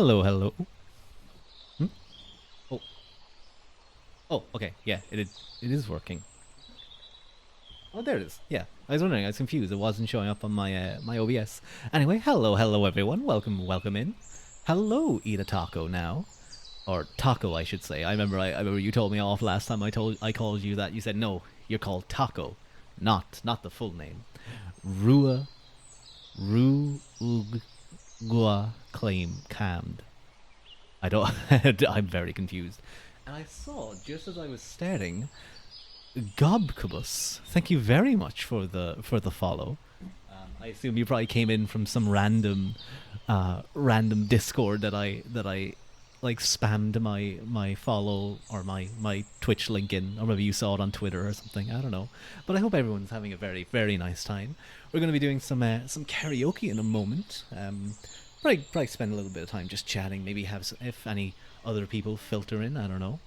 Hello, hello. Hmm? Oh, oh, okay. Yeah, it is working. Oh, there it is. Yeah, I was wondering. I was confused. It wasn't showing up on my OBS. Anyway, hello, hello, everyone. Welcome, welcome in. Hello, eat a taco now, or taco, I should say. I remember you told me off last time. I called you that. You said no. You're called taco, not the full name. Rua Ru Ugua claim cammed. I don't. I'm very confused. And I saw just as I was staring, Gobkubus. Thank you very much for the follow. I assume you probably came in from some random Discord that I like spammed my follow or my Twitch link in, or maybe you saw it on Twitter or something. I don't know, but I hope everyone's having a very nice time. We're going to be doing some karaoke in a moment. Probably spend a little bit of time just chatting. Maybe have if any other people filter in. I don't know.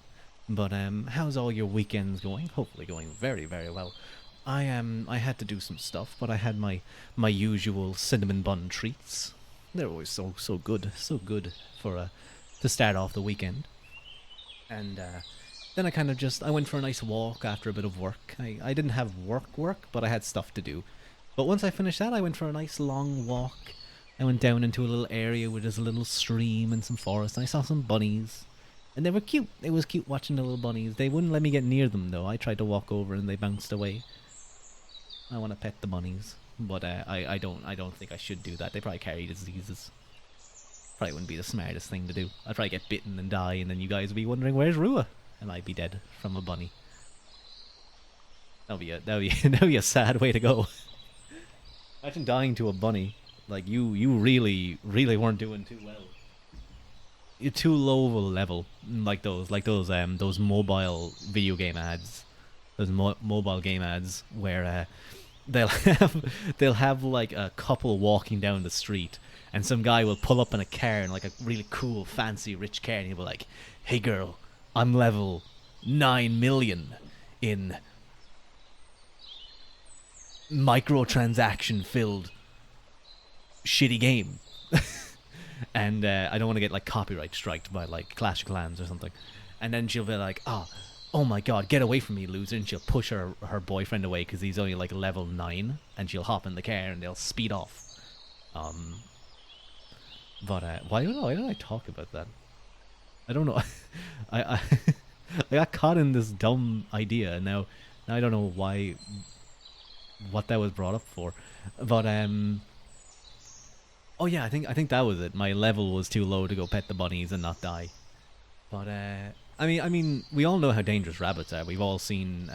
But how's all your weekends going? Hopefully going very well. I had to do some stuff, but I had my usual cinnamon bun treats. They're always so good, so good for to start off the weekend. And then I kind of just I went for a nice walk after a bit of work. I didn't have work, but I had stuff to do. But once I finished that, I went for a nice long walk. I went down into a little area where there's a little stream and some forest. And I saw some bunnies. And they were cute. It was cute watching the little bunnies. They wouldn't let me get near them, though. I tried to walk over and they bounced away. I want to pet the bunnies. But I don't think I should do that. They probably carry diseases. Probably wouldn't be the smartest thing to do. I'd probably get bitten and die, and then you guys would be wondering, where's Rua? And I'd be dead from a bunny. That'd be a sad way to go. Imagine dying to a bunny. Like you really weren't doing too well. You're too low of a level, like those mobile video game ads, those mobile game ads where they'll have like a couple walking down the street, and some guy will pull up in a car in like a really cool, fancy, rich car, and he'll be like, "Hey girl, I'm level 9 million in microtransaction filled shitty game." And I don't want to get like copyright striked by like Clash of Clans or something. And then she'll be like, oh my god, get away from me, loser. And she'll push her boyfriend away because he's only like level 9. And she'll hop in the car and they'll speed off. But why did I talk about that? I don't know. I I got caught in this dumb idea, and now I don't know what that was brought up for. But oh yeah, I think that was it. My level was too low to go pet the bunnies and not die. But I mean, we all know how dangerous rabbits are. We've all seen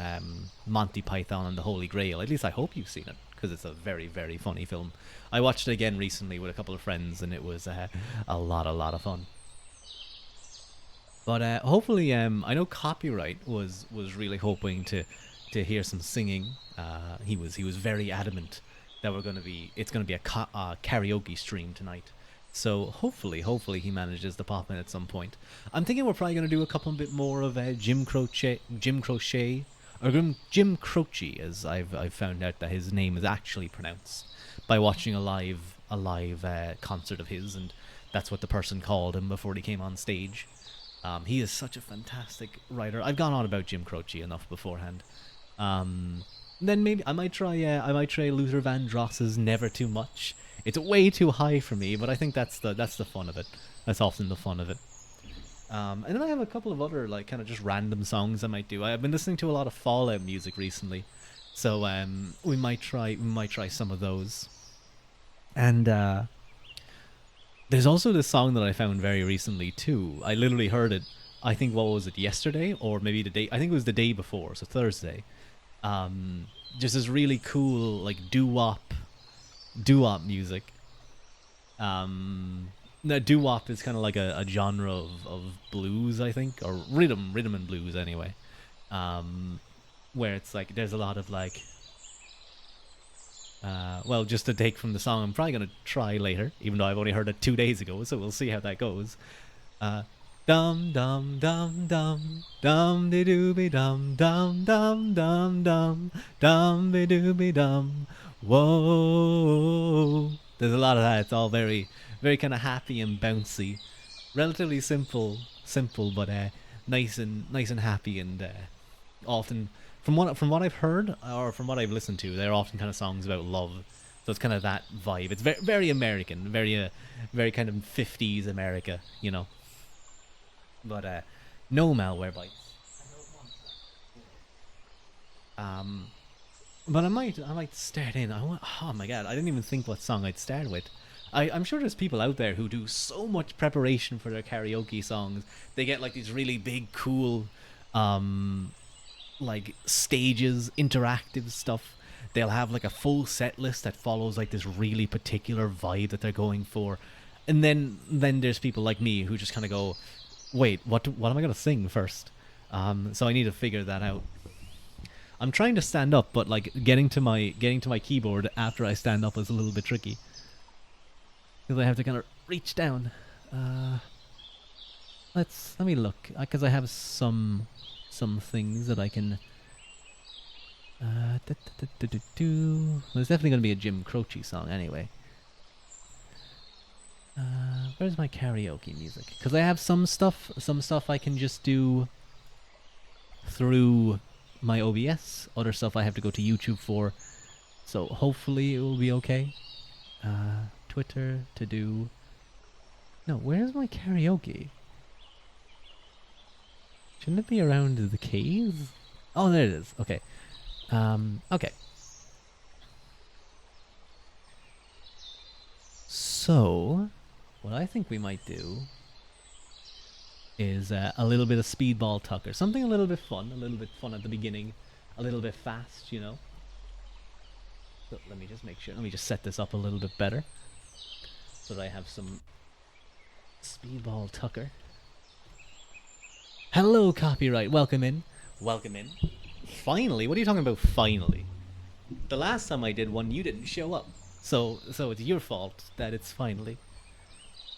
Monty Python and the Holy Grail. At least I hope you've seen it, because it's a very funny film. I watched it again recently with a couple of friends, and it was a lot of fun. But hopefully, I know Copyright was really hoping to hear some singing. He was very adamant that it's gonna be a karaoke stream tonight. So hopefully he manages to pop in at some point. I'm thinking we're probably gonna do a couple bit more of Jim Crochet, or Jim Croce, as I've found out that his name is actually pronounced by watching a live concert of his, and that's what the person called him before he came on stage. He is such a fantastic writer. I've gone on about Jim Croce enough beforehand. Then maybe I might try Luther Vandross's Never Too Much. It's way too high for me, but I think that's the fun of it. That's often the fun of it. And then I have a couple of other like kind of just random songs I might do. I've been listening to a lot of Fallout music recently, so we might try some of those. And there's also this song that I found very recently too. I literally heard it. I think what was it, yesterday, or maybe the day? I think it was the day before, so Thursday. Just this really cool like doo-wop music. No, doo-wop is kind of like a genre of blues, I think, or rhythm and blues anyway. Where it's like there's a lot of like, well, just to take from the song, I'm probably gonna try later, even though I've only heard it 2 days ago, so we'll see how that goes. Uh, Dum dum dum dum dum de dooby dum dum dum dum dum dum be dooby dum. Whoa! There's a lot of that. It's all very kind of happy and bouncy. Relatively simple, but nice and happy, and often from what I've heard or from what I've listened to, they're often kind of songs about love. So it's kind of that vibe. It's very American, very kind of 50s America, you know. But no malware bites. Um, but I might start in. Oh my god, I didn't even think what song I'd start with. I'm sure there's people out there who do so much preparation for their karaoke songs. They get like these really big, cool, um, like stages, interactive stuff. They'll have like a full set list that follows like this really particular vibe that they're going for, and then there's people like me who just kind of go, wait, what am I gonna sing first? So I need to figure that out. I'm trying to stand up, but like getting to my keyboard after I stand up is a little bit tricky because I have to kind of reach down. Uh, let me look because I have some things that I can. There's definitely gonna be a Jim Croce song anyway. Where's my karaoke music? Because I have some stuff I can just do through my OBS. Other stuff I have to go to YouTube for. So hopefully it will be okay. Twitter to do. No, where's my karaoke? Shouldn't it be around the caves? Oh, there it is. Okay. Okay. So, what I think we might do is a little bit of Speedball Tucker. Something a little bit fun at the beginning, a little bit fast, you know. So let me just make sure. Let me just set this up a little bit better so that I have some Speedball Tucker. Hello, copyright. Welcome in. Welcome in. Finally, what are you talking about? Finally, the last time I did one, you didn't show up. So it's your fault that it's finally.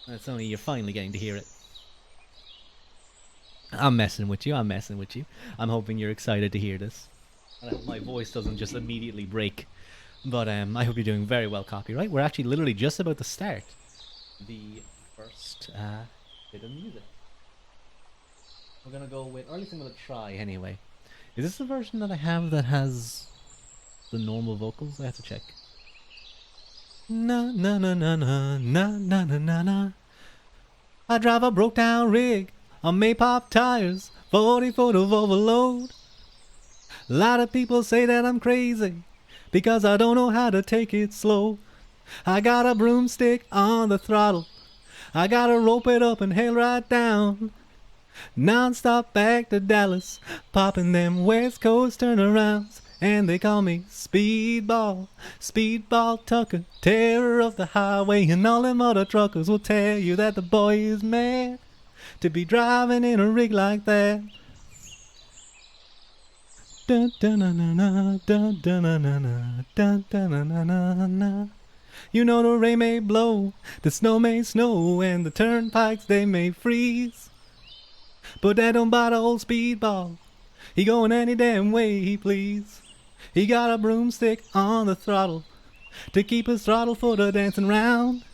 It's only you're finally getting to hear it. I'm messing with you. I'm hoping you're excited to hear this. My voice doesn't just immediately break. But I hope you're doing very well, copyright. We're actually literally just about to start the first bit of music. We're gonna go with, or at least I'm gonna try anyway. Is this the version that I have that has the normal vocals? I have to check. Na na na na na na na na na na. I drive a broke down rig on Maypop tires, 40-foot of overload. A lot of people say that I'm crazy because I don't know how to take it slow. I got a broomstick on the throttle, I gotta rope it up and hail right down. Non-stop back to Dallas, popping them West Coast turnarounds. And they call me Speedball, Speedball Tucker, terror of the highway. And all them other truckers will tell you that the boy is mad to be driving in a rig like that. Dun dun na na na, dun dun na na na, dun dun na na na na. You know the rain may blow, the snow may snow, and the turnpikes they may freeze. But that don't bother old Speedball. He going any damn way he please. He got a broomstick on the throttle to keep his throttle full of dancing round.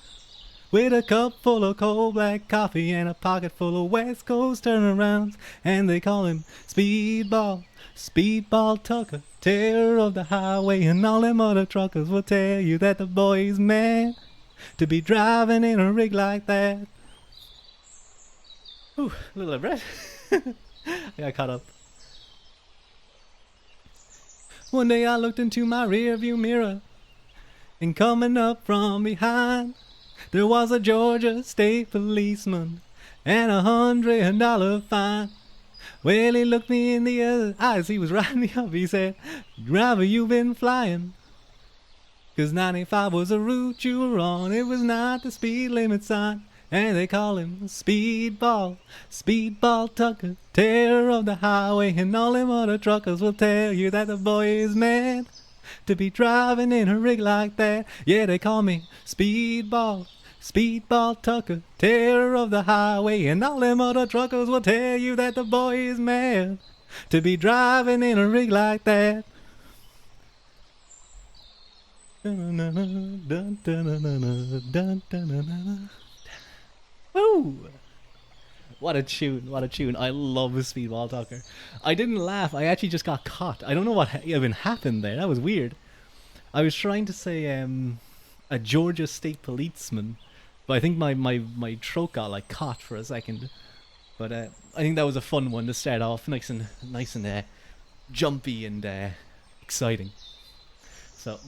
With a cup full of cold black coffee and a pocket full of West Coast turnarounds. And they call him Speedball, Speedball Tucker, terror of the highway. And all them other truckers will tell you that the boy is mad to be driving in a rig like that. Ooh, a little breath. I got caught up. One day I looked into my rearview mirror, and coming up from behind, there was a Georgia state policeman and $100 fine. Well, he looked me in the eyes, he was riding me up, he said, "Driver, you've been flying, 'cause 95 was the route you were on, it was not the speed limit sign." And they call him Speedball, Speedball Tucker, terror of the highway. And all them other truckers will tell you that the boy is mad to be driving in a rig like that. Yeah, they call me Speedball, Speedball Tucker, terror of the highway. And all them other truckers will tell you that the boy is mad to be driving in a rig like that. Dun, dun, dun, dun, dun, dun, dun, dun, dun, dun. Woo! What a tune! What a tune! I love Speedball Tucker. I didn't laugh. I actually just got caught. I don't know what even happened there. That was weird. I was trying to say a Georgia State policeman, but I think my throat got like caught for a second. But I think that was a fun one to start off, nice and jumpy and exciting. So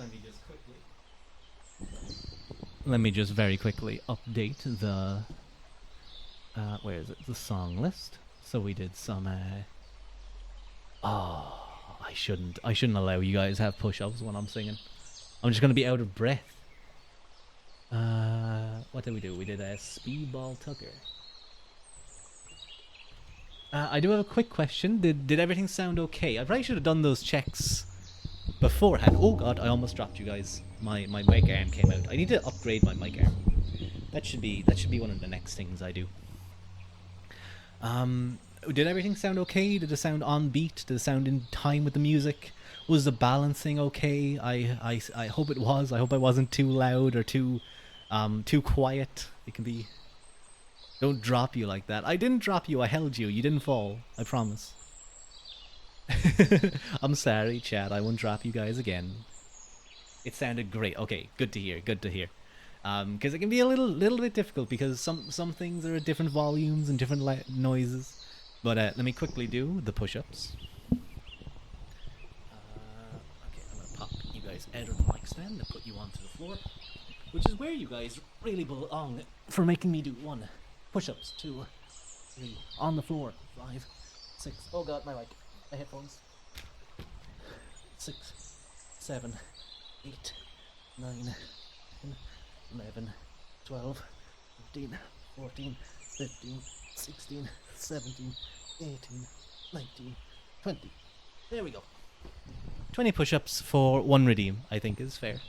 let me just very quickly update the where is it? The song list. So we did some oh, I shouldn't allow you guys to have push-ups when I'm singing. I'm just gonna be out of breath. What did we do? We did a Speedball Tucker. I do have a quick question. Did everything sound okay? I probably should have done those checks beforehand. Oh god, I almost dropped you guys. My mic arm came out. I need to upgrade my mic arm. That should be one of the next things I do. Did everything sound okay? Did it sound on beat? Did it sound in time with the music? Was the balancing okay? I hope it was. I hope I wasn't too loud or too quiet. It can be. Don't drop you like that. I didn't drop you. I held you. You didn't fall. I promise. I'm sorry, Chad. I won't drop you guys again. It sounded great. Okay, good to hear. Good to hear. Because it can be a little bit difficult because some things are at different volumes and different noises. But let me quickly do the push-ups. Okay, I'm gonna pop you guys out of the mic stand and put you onto the floor, which is where you guys really belong for making me do 1 push-ups, 2, 3 on the floor, 5, 6. Oh god, my mic, my headphones. 6, 7, 8, 9, 10, 11, 12, 13, 14, 15, 16, 17, 18, 19, 20. There we go. 20 push-ups for 1 redeem, I think is fair.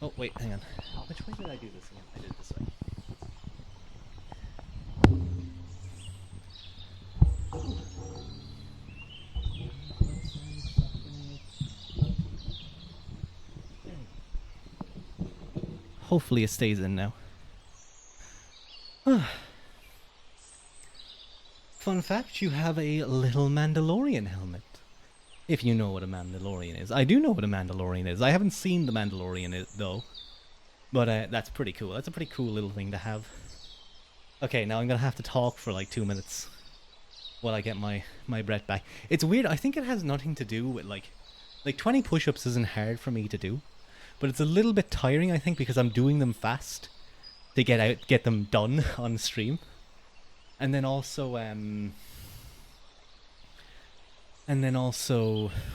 Oh, wait, hang on. Which way did I do this again? I did it this way. Hopefully it stays in now. Fun fact, you have a little Mandalorian helmet. If you know what a Mandalorian is. I do know what a Mandalorian is. I haven't seen the Mandalorian though. But that's pretty cool. That's a pretty cool little thing to have. Okay, now I'm gonna have to talk for like 2 minutes while I get my breath back. It's weird. I think it has nothing to do with like 20 push-ups isn't hard for me to do, but it's a little bit tiring, I think, because I'm doing them fast to get them done on stream. And then also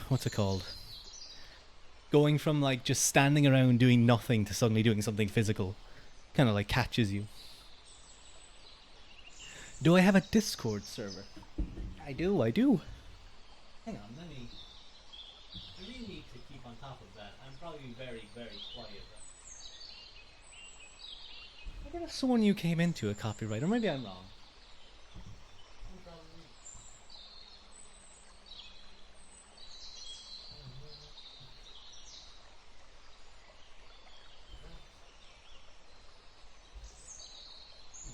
what's it called? Going from like just standing around doing nothing to suddenly doing something physical kind of like catches you. Do I have a Discord server? I do. Hang on, I really need to keep on top of that. I'm probably very, very quiet. I could have sworn you came into a copyright, or maybe I'm wrong.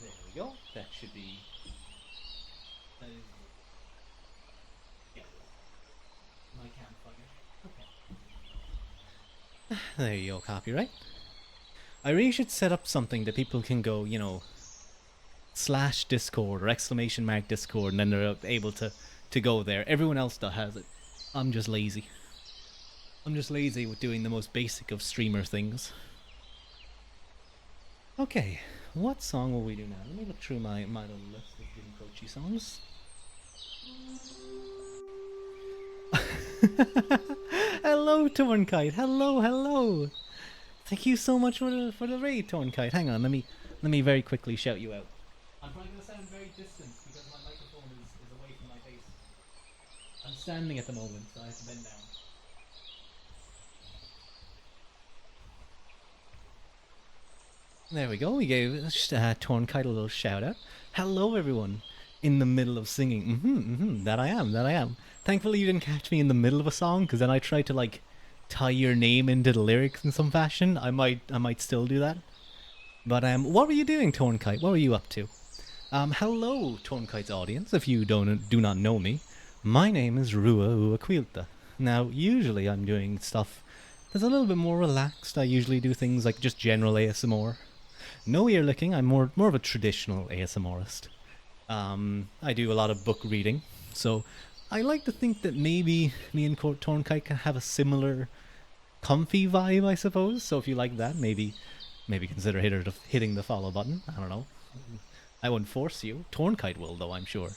There we go. That should be. That is. Yeah. My campfire. Okay. There you go, copyright. I really should set up something that people can go, you know, /Discord or ! Discord, and then they're able to go there. Everyone else that has it. I'm just lazy. I'm just lazy with doing the most basic of streamer things. Okay, what song will we do now? Let me look through my little list of Jim Croce songs. Hello, Tornkite. Hello. Thank you so much for the raid, Tornkite. Hang on, let me very quickly shout you out. I'm probably gonna sound very distant because my microphone is away from my face. I'm standing at the moment, so I have to bend down. There we go. We gave Tornkite a little shout out. Hello, everyone. In the middle of singing. That I am. Thankfully, you didn't catch me in the middle of a song, because then I tried to like tie your name into the lyrics in some fashion. I might still do that. But what were you doing, Tornkite? What were you up to? Hello, Tornkite's audience. If you do not know me, my name is Rua Uaquilta. Now, usually I'm doing stuff that's a little bit more relaxed. I usually do things like just general ASMR. No ear licking. I'm more of a traditional ASMRist. I do a lot of book reading, so I like to think that maybe me and Tornkite can have a similar comfy vibe, I suppose. So if you like that, maybe consider hitting the follow button. I don't know. I wouldn't force you. Tornkite will, though, I'm sure.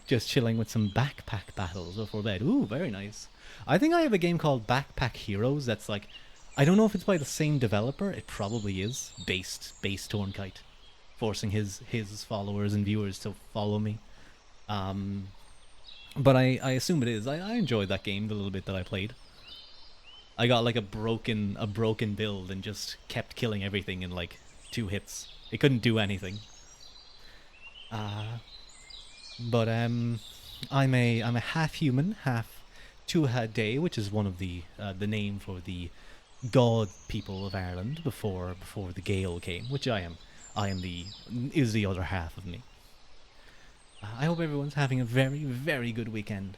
Just chilling with some backpack battles before bed. Ooh, very nice. I think I have a game called Backpack Heroes that's like, I don't know if it's by the same developer. It probably is. Based Tornkite, forcing his followers and viewers to follow me. But I assume it is. I enjoyed that game the little bit that I played. I got like a broken build and just kept killing everything in like 2 hits. It couldn't do anything. But I'm a half human, half Tuatha, which is one of the name for the god people of Ireland before the Gael came, which I am. Is the other half of me. I hope everyone's having a very, very good weekend.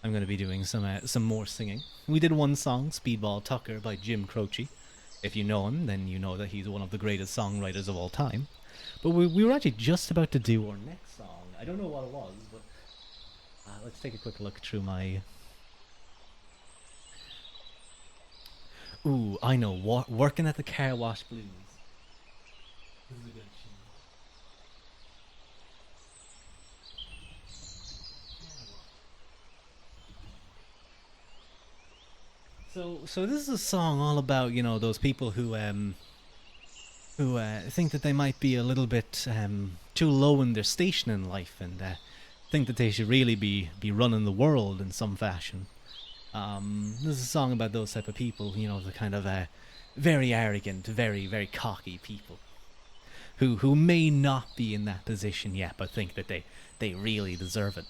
I'm going to be doing some more singing. We did one song, Speedball Tucker by Jim Croce. If you know him, then you know that he's one of the greatest songwriters of all time. But we were actually just about to do our next song. I don't know what it was, but let's take a quick look through my... Ooh, I know, Working at the Car Wash Blues. This is a good tune. So this is a song all about, you know, those people who think that they might be a little bit too low in their station in life and think that they should really be running the world in some fashion. This is a song about those type of people, you know, the kind of very arrogant, very, very cocky people who may not be in that position yet, but think that they really deserve it.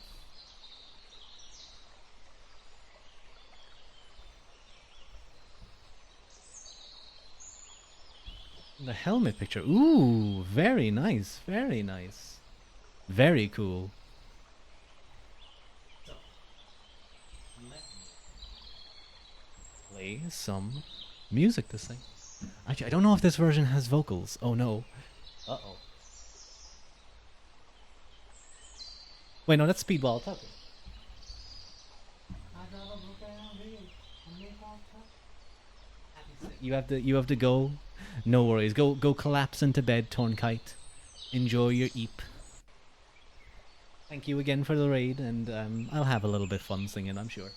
The helmet picture. Ooh, very nice, very nice. Very cool. So, let me play some music this thing. Actually, I don't know if this version has vocals. Oh no. Uh-oh. Wait, no, that's Speedball Tucker. You have to go. No worries. Go collapse into bed, Tornkite. Enjoy your eep. Thank you again for the raid, and I'll have a little bit fun singing, I'm sure.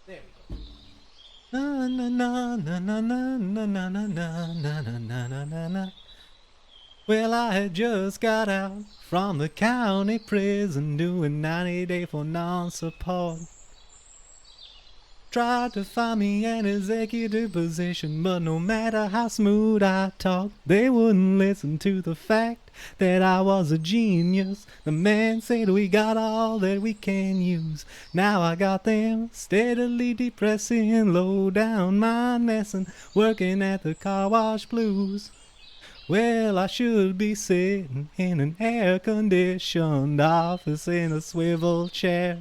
There we go. Na na na na na na na na na na na na na na. Well, I had just got out from the county prison doing 90 days for non-support. Tried to find me an executive position, but no matter how smooth I talked, they wouldn't listen to the fact that I was a genius. The man said we got all that we can use. Now I got them steadily depressing, low down mind messing, working at the car wash blues. Well, I should be sitting in an air-conditioned office in a swivel chair,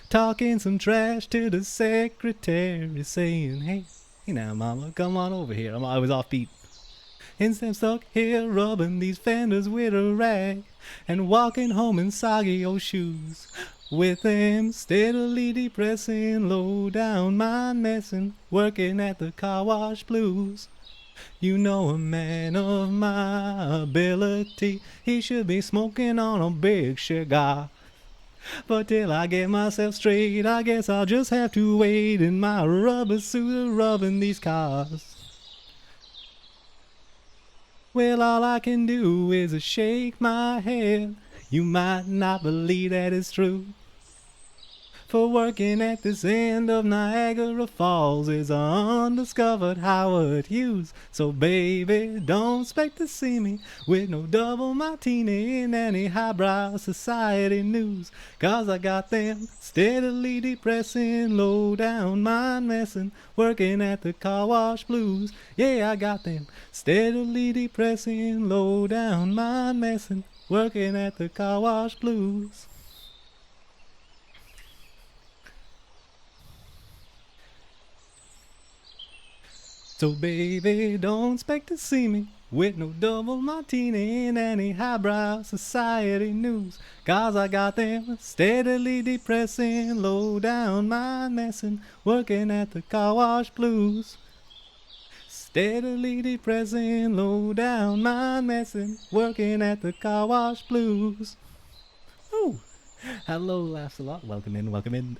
talking some trash to the secretary, saying, hey now, mama, come on over here. I was offbeat. Instead, I'm stuck here rubbing these fenders with a rag and walking home in soggy old shoes, with them steadily depressing, low down mind messing, working at the car wash blues. You know, a man of my ability, he should be smoking on a big cigar. But till I get myself straight, I guess I'll just have to wait in my rubber suit rubbing these cars. Well, all I can do is shake my head. You might not believe that it's true, for working at this end of Niagara Falls is a undiscovered Howard Hughes. So baby, don't expect to see me with no double martini in any highbrow society news. Cause I got them steadily depressing, low down mind messing, working at the car wash blues. Yeah, I got them steadily depressing, low down mind messing, working at the car wash blues. So baby, don't expect to see me with no double martini in any highbrow society news. Cause I got them steadily depressing, low down mind messing, working at the car wash blues. Steadily depressing, low down mind messing, working at the car wash blues. Oh, hello, laughs a lot. Welcome in, welcome in.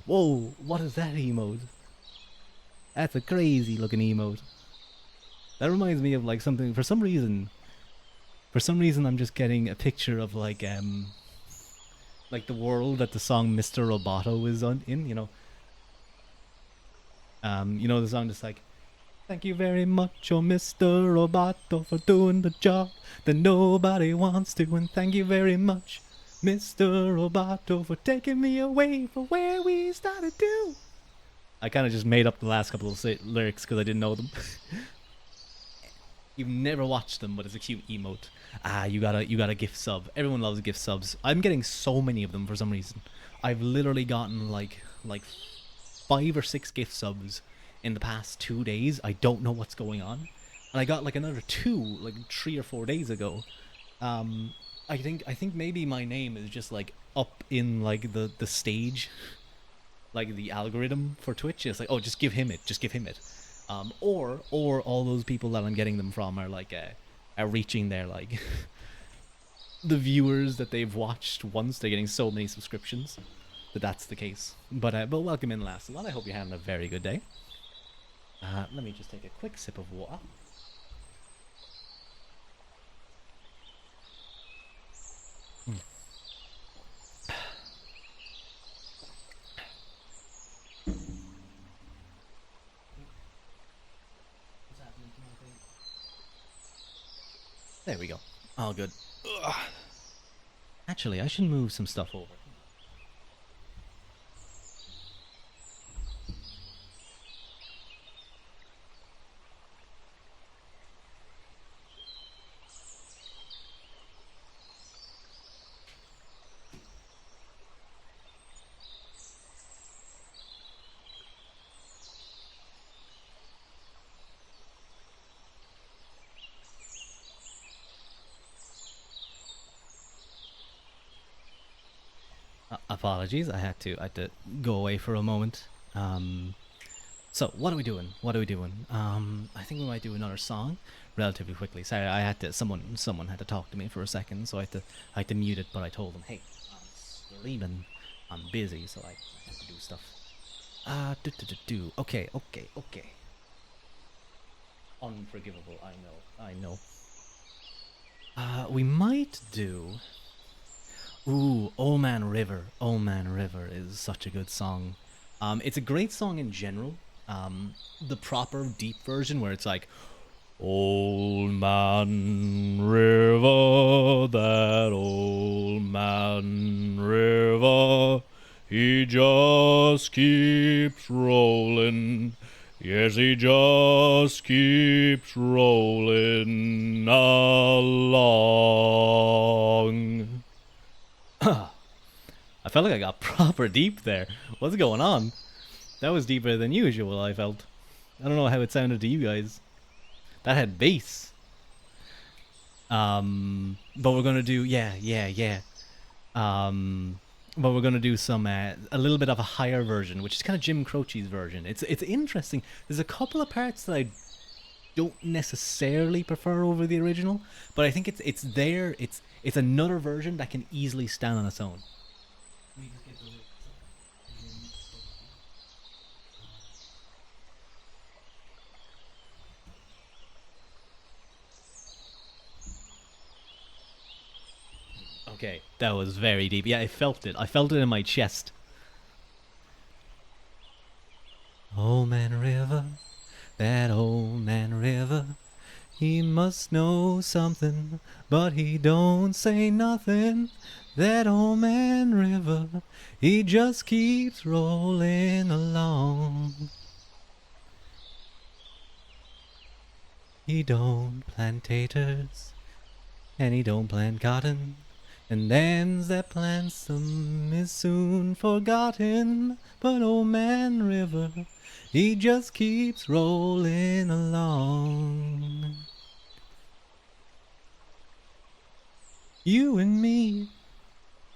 Whoa, what is that emote? That's a crazy looking emote. That reminds me of like something. For some reason, I'm just getting a picture of like the world that the song Mr. Roboto is in. You know the song that's like, thank you very much, oh Mr. Roboto, for doing the job that nobody wants to, and thank you very much, Mr. Roboto, for taking me away from where we started to. I kind of just made up the last couple of lyrics because I didn't know them. You've never watched them, but it's a cute emote. You got a gift sub. Everyone loves gift subs. I'm getting so many of them for some reason. I've literally gotten like 5 or 6 gift subs in the past 2 days. I don't know what's going on, and I got like another 2 like 3 or 4 days ago. I think maybe my name is just like up in like the stage, like the algorithm for Twitch. It's like, oh, just give him it. Or all those people that I'm getting them from are like are reaching their like the viewers that they've watched once. They're getting so many subscriptions that's the case. But welcome in, last lot. I hope you're having a very good day. Let me just take a quick sip of water. There we go. All good. Ugh. Actually, I should move some stuff over. Apologies, I had to go away for a moment. So what are we doing? I think we might do another song relatively quickly. Sorry, I had to. Someone had to talk to me for a second, so I had to mute it. But I told them, hey, I'm sleeping. I'm busy, so I have to do stuff. Okay. Unforgivable. I know. We might do. Ooh, Old Man River. Old Man River is such a good song. It's a great song in general. The proper deep version where it's like, Old Man River, that old man river, he just keeps rolling. Yes, he just keeps rolling along. I felt like I got proper deep there. What's going on? That was deeper than usual, I felt. I don't know how it sounded to you guys. That had bass. But we're gonna do but we're gonna do some a little bit of a higher version, which is kind of Jim Croce's version. It's interesting. There's a couple of parts that I don't necessarily prefer over the original, but I think it's there. It's another version that can easily stand on its own. Okay, that was very deep. Yeah, I felt it. I felt it in my chest. Old Man River, that old man River, he must know something, but he don't say nothing. That old man River, he just keeps rolling along. He don't plant taters, and he don't plant cotton, and them's that plants them is soon forgotten. But old man River, he just keeps rolling along. You and me,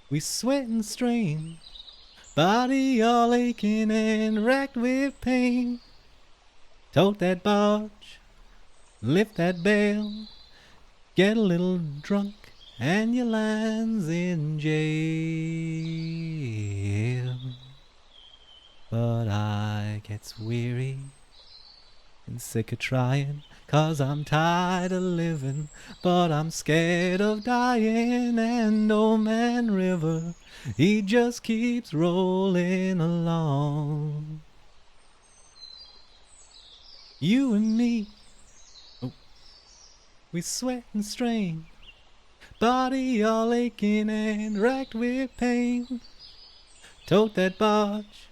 we sweat and strain, body all aching and racked with pain. Tote that barge, lift that bale, get a little drunk, and you lands in jail. But I gets weary and sick of trying, 'cause I'm tired of living, but I'm scared of dying. And old man River, he just keeps rolling along. You and me, oh, we sweat and strain, body all aching and racked with pain. Tote that barge,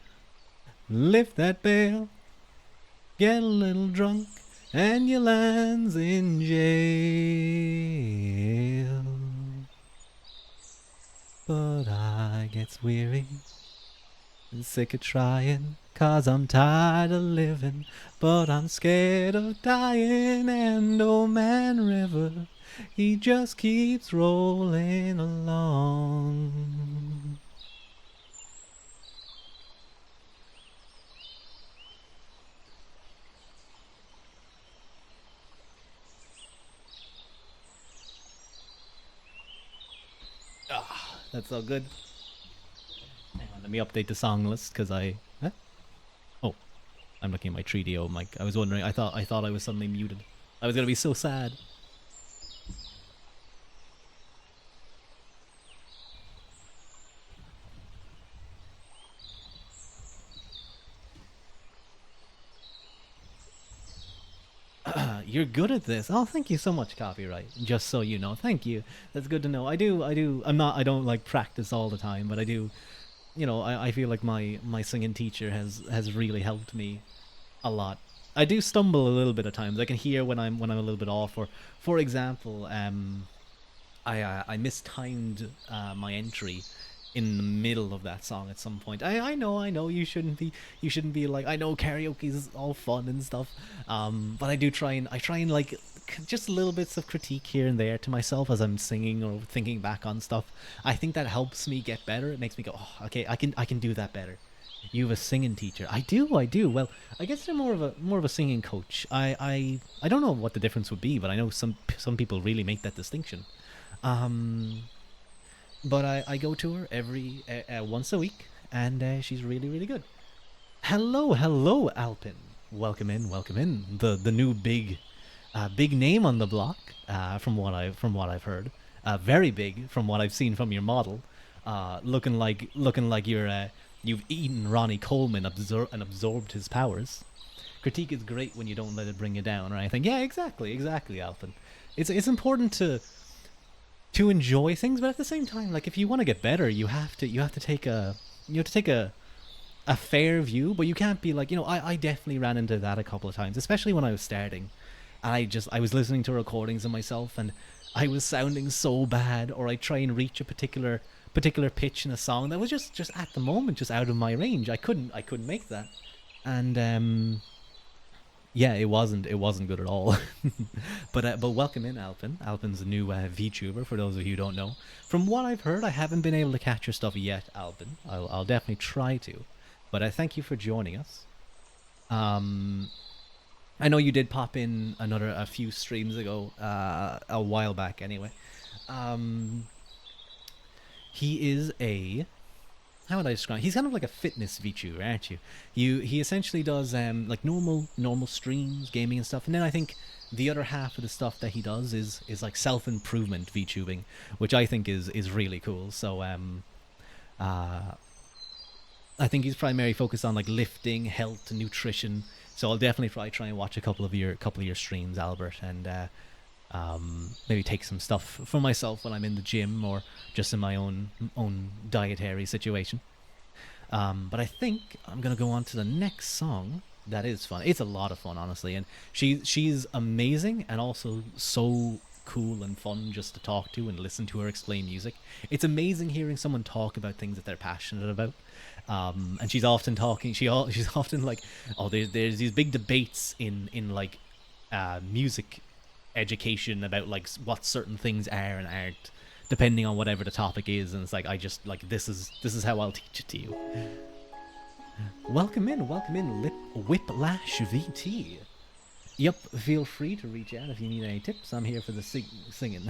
lift that bale, get a little drunk, and you lands in jail. But I gets weary and sick of trying, 'cause I'm tired of living, but I'm scared of dying. And old man River, he just keeps rolling along. That's all good. Hang on, let me update the song list, because Huh? Oh, I'm looking at my 3DO mic. I was wondering. I thought I was suddenly muted. I was gonna be so sad. You're good at this. Oh, thank you so much, Copyright. Just so you know, thank you. That's good to know. I do. I don't like practice all the time, but I do. I feel like my singing teacher has really helped me a lot. I do stumble a little bit at times. I can hear when I'm a little bit off. Or, for example, I mistimed my entry in the middle of that song at some point. I know you shouldn't be like, I know karaoke's all fun and stuff, but I try and like just little bits of critique here and there to myself as I'm singing or thinking back on stuff. I think that helps me get better. It makes me go, oh, okay, I can do that better. You have a singing teacher. I do. Well, I guess they're more of a singing coach. I don't know what the difference would be, but I know some people really make that distinction. Um, but I go to her every once a week, and she's really really good. Hello, Alpin. Welcome in. The new big name on the block. From what I've heard, very big from what I've seen from your model. Looking like you've eaten Ronnie Coleman and absorbed his powers. Critique is great when you don't let it bring you down or anything. Yeah, exactly, Alpin. It's important to enjoy things, but at the same time, like if you want to get better, you have to take a fair view, but you can't be like, I definitely ran into that a couple of times, especially when I was starting. I was listening to recordings of myself, and I was sounding so bad, or I try and reach a particular pitch in a song that was just at the moment just out of my range. I couldn't make that, and yeah, it wasn't good at all. But welcome in, Alpin. Alpin's a new VTuber, for those of you who don't know. From what I've heard, I haven't been able to catch your stuff yet, Alpin. I'll definitely try to. But I thank you for joining us. Um, I know you did pop in a few streams ago, a while back anyway. Um, he is a how would I describe? He's kind of like a fitness VTuber, aren't you? He essentially does like normal streams, gaming and stuff, and then I think the other half of the stuff that he does is like self improvement VTubing, which I think is really cool. So uh, I think he's primarily focused on like lifting, health, nutrition. So I'll definitely try and watch a couple of your streams, Albert, and maybe take some stuff for myself when I'm in the gym or just in my own dietary situation. But I think I'm gonna go on to the next song. That is fun. It's a lot of fun, honestly, and she's amazing and also so cool and fun just to talk to and listen to her explain music. It's amazing hearing someone talk about things that they're passionate about. And she's often talking. She's often like, oh, there's these big debates in like music education about like what certain things are and aren't, depending on whatever the topic is. And it's like I just like this is how I'll teach it to you. Welcome in, Whiplash VT. Yep, feel free to reach out if you need any tips. I'm here for the singing.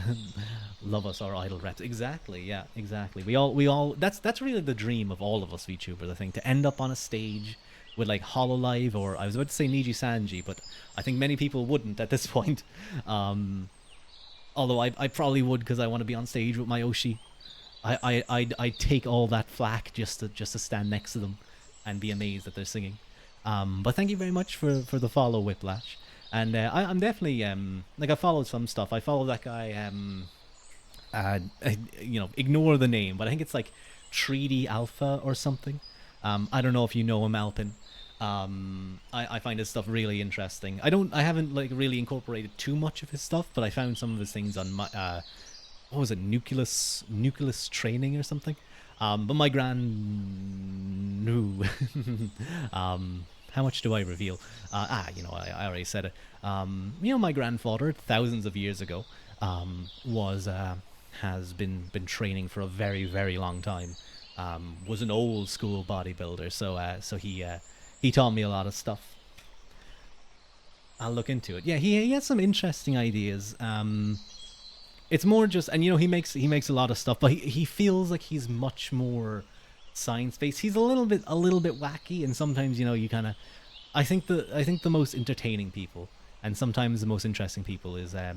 Love us our idol reps. Exactly, yeah, exactly. We all. That's really the dream of all of us VTubers. I think to end up on a stage with like Hololive, or I was about to say Niji Sanji, but I think many people wouldn't at this point. Although I probably would because I want to be on stage with my Oshi. I'd take all that flack just to stand next to them and be amazed that they're singing. But thank you very much for the follow, Whiplash. And I'm definitely like I followed some stuff. I follow that guy. Ignore the name, but I think it's like 3D Alpha or something. I don't know if you know him, Alpin. I find his stuff really interesting. I haven't like really incorporated too much of his stuff, but I found some of his things on my what was it, Nucleus Training or something. But my grand no. How much do I reveal? I already said it. My grandfather, thousands of years ago, has been training for a very, very long time. Was an old school bodybuilder, so he taught me a lot of stuff. I'll look into it. Yeah, he has some interesting ideas. It's more just, and he makes a lot of stuff, but he feels like he's much more science based. He's a little bit wacky, and sometimes you kind of. I think the most entertaining people, and sometimes the most interesting people, are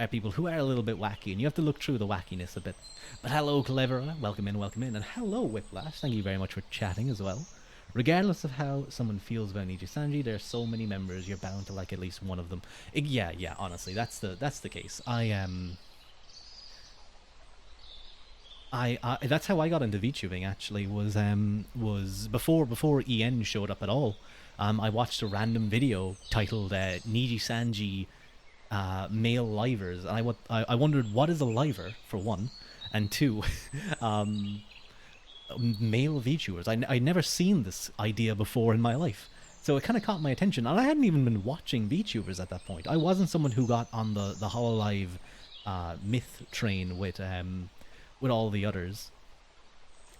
people who are a little bit wacky, and you have to look through the wackiness a bit. But hello, Clever, welcome in, and hello, Whiplash. Thank you very much for chatting as well. Regardless of how someone feels about Niji Sanji, there are so many members, you're bound to like at least one of them. Yeah, honestly, that's the case. That's how I got into VTubing, actually, was before EN showed up at all. I watched a random video titled Niji Sanji male livers, and I wondered, what is a liver, for one, and two, male VTubers. I'd never seen this idea before in my life. So it kind of caught my attention. And I hadn't even been watching VTubers at that point. I wasn't someone who got on the Hololive myth train with all the others.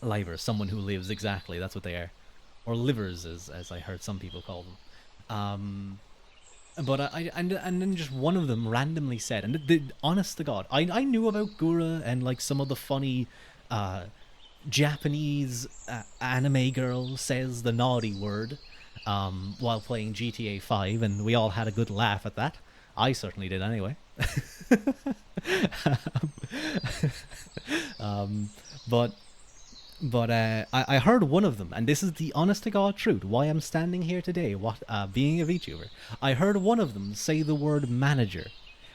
Livers, someone who lives, exactly, that's what they are. Or livers, as I heard some people call them. But and then just one of them randomly said, and honest to God, I knew about Gura and like some of the funny Japanese anime girl says the naughty word while playing GTA 5, and we all had a good laugh at that. I certainly did anyway. But I heard one of them, and this is the honest to God truth, why I'm standing here today, being a VTuber. I heard one of them say the word manager,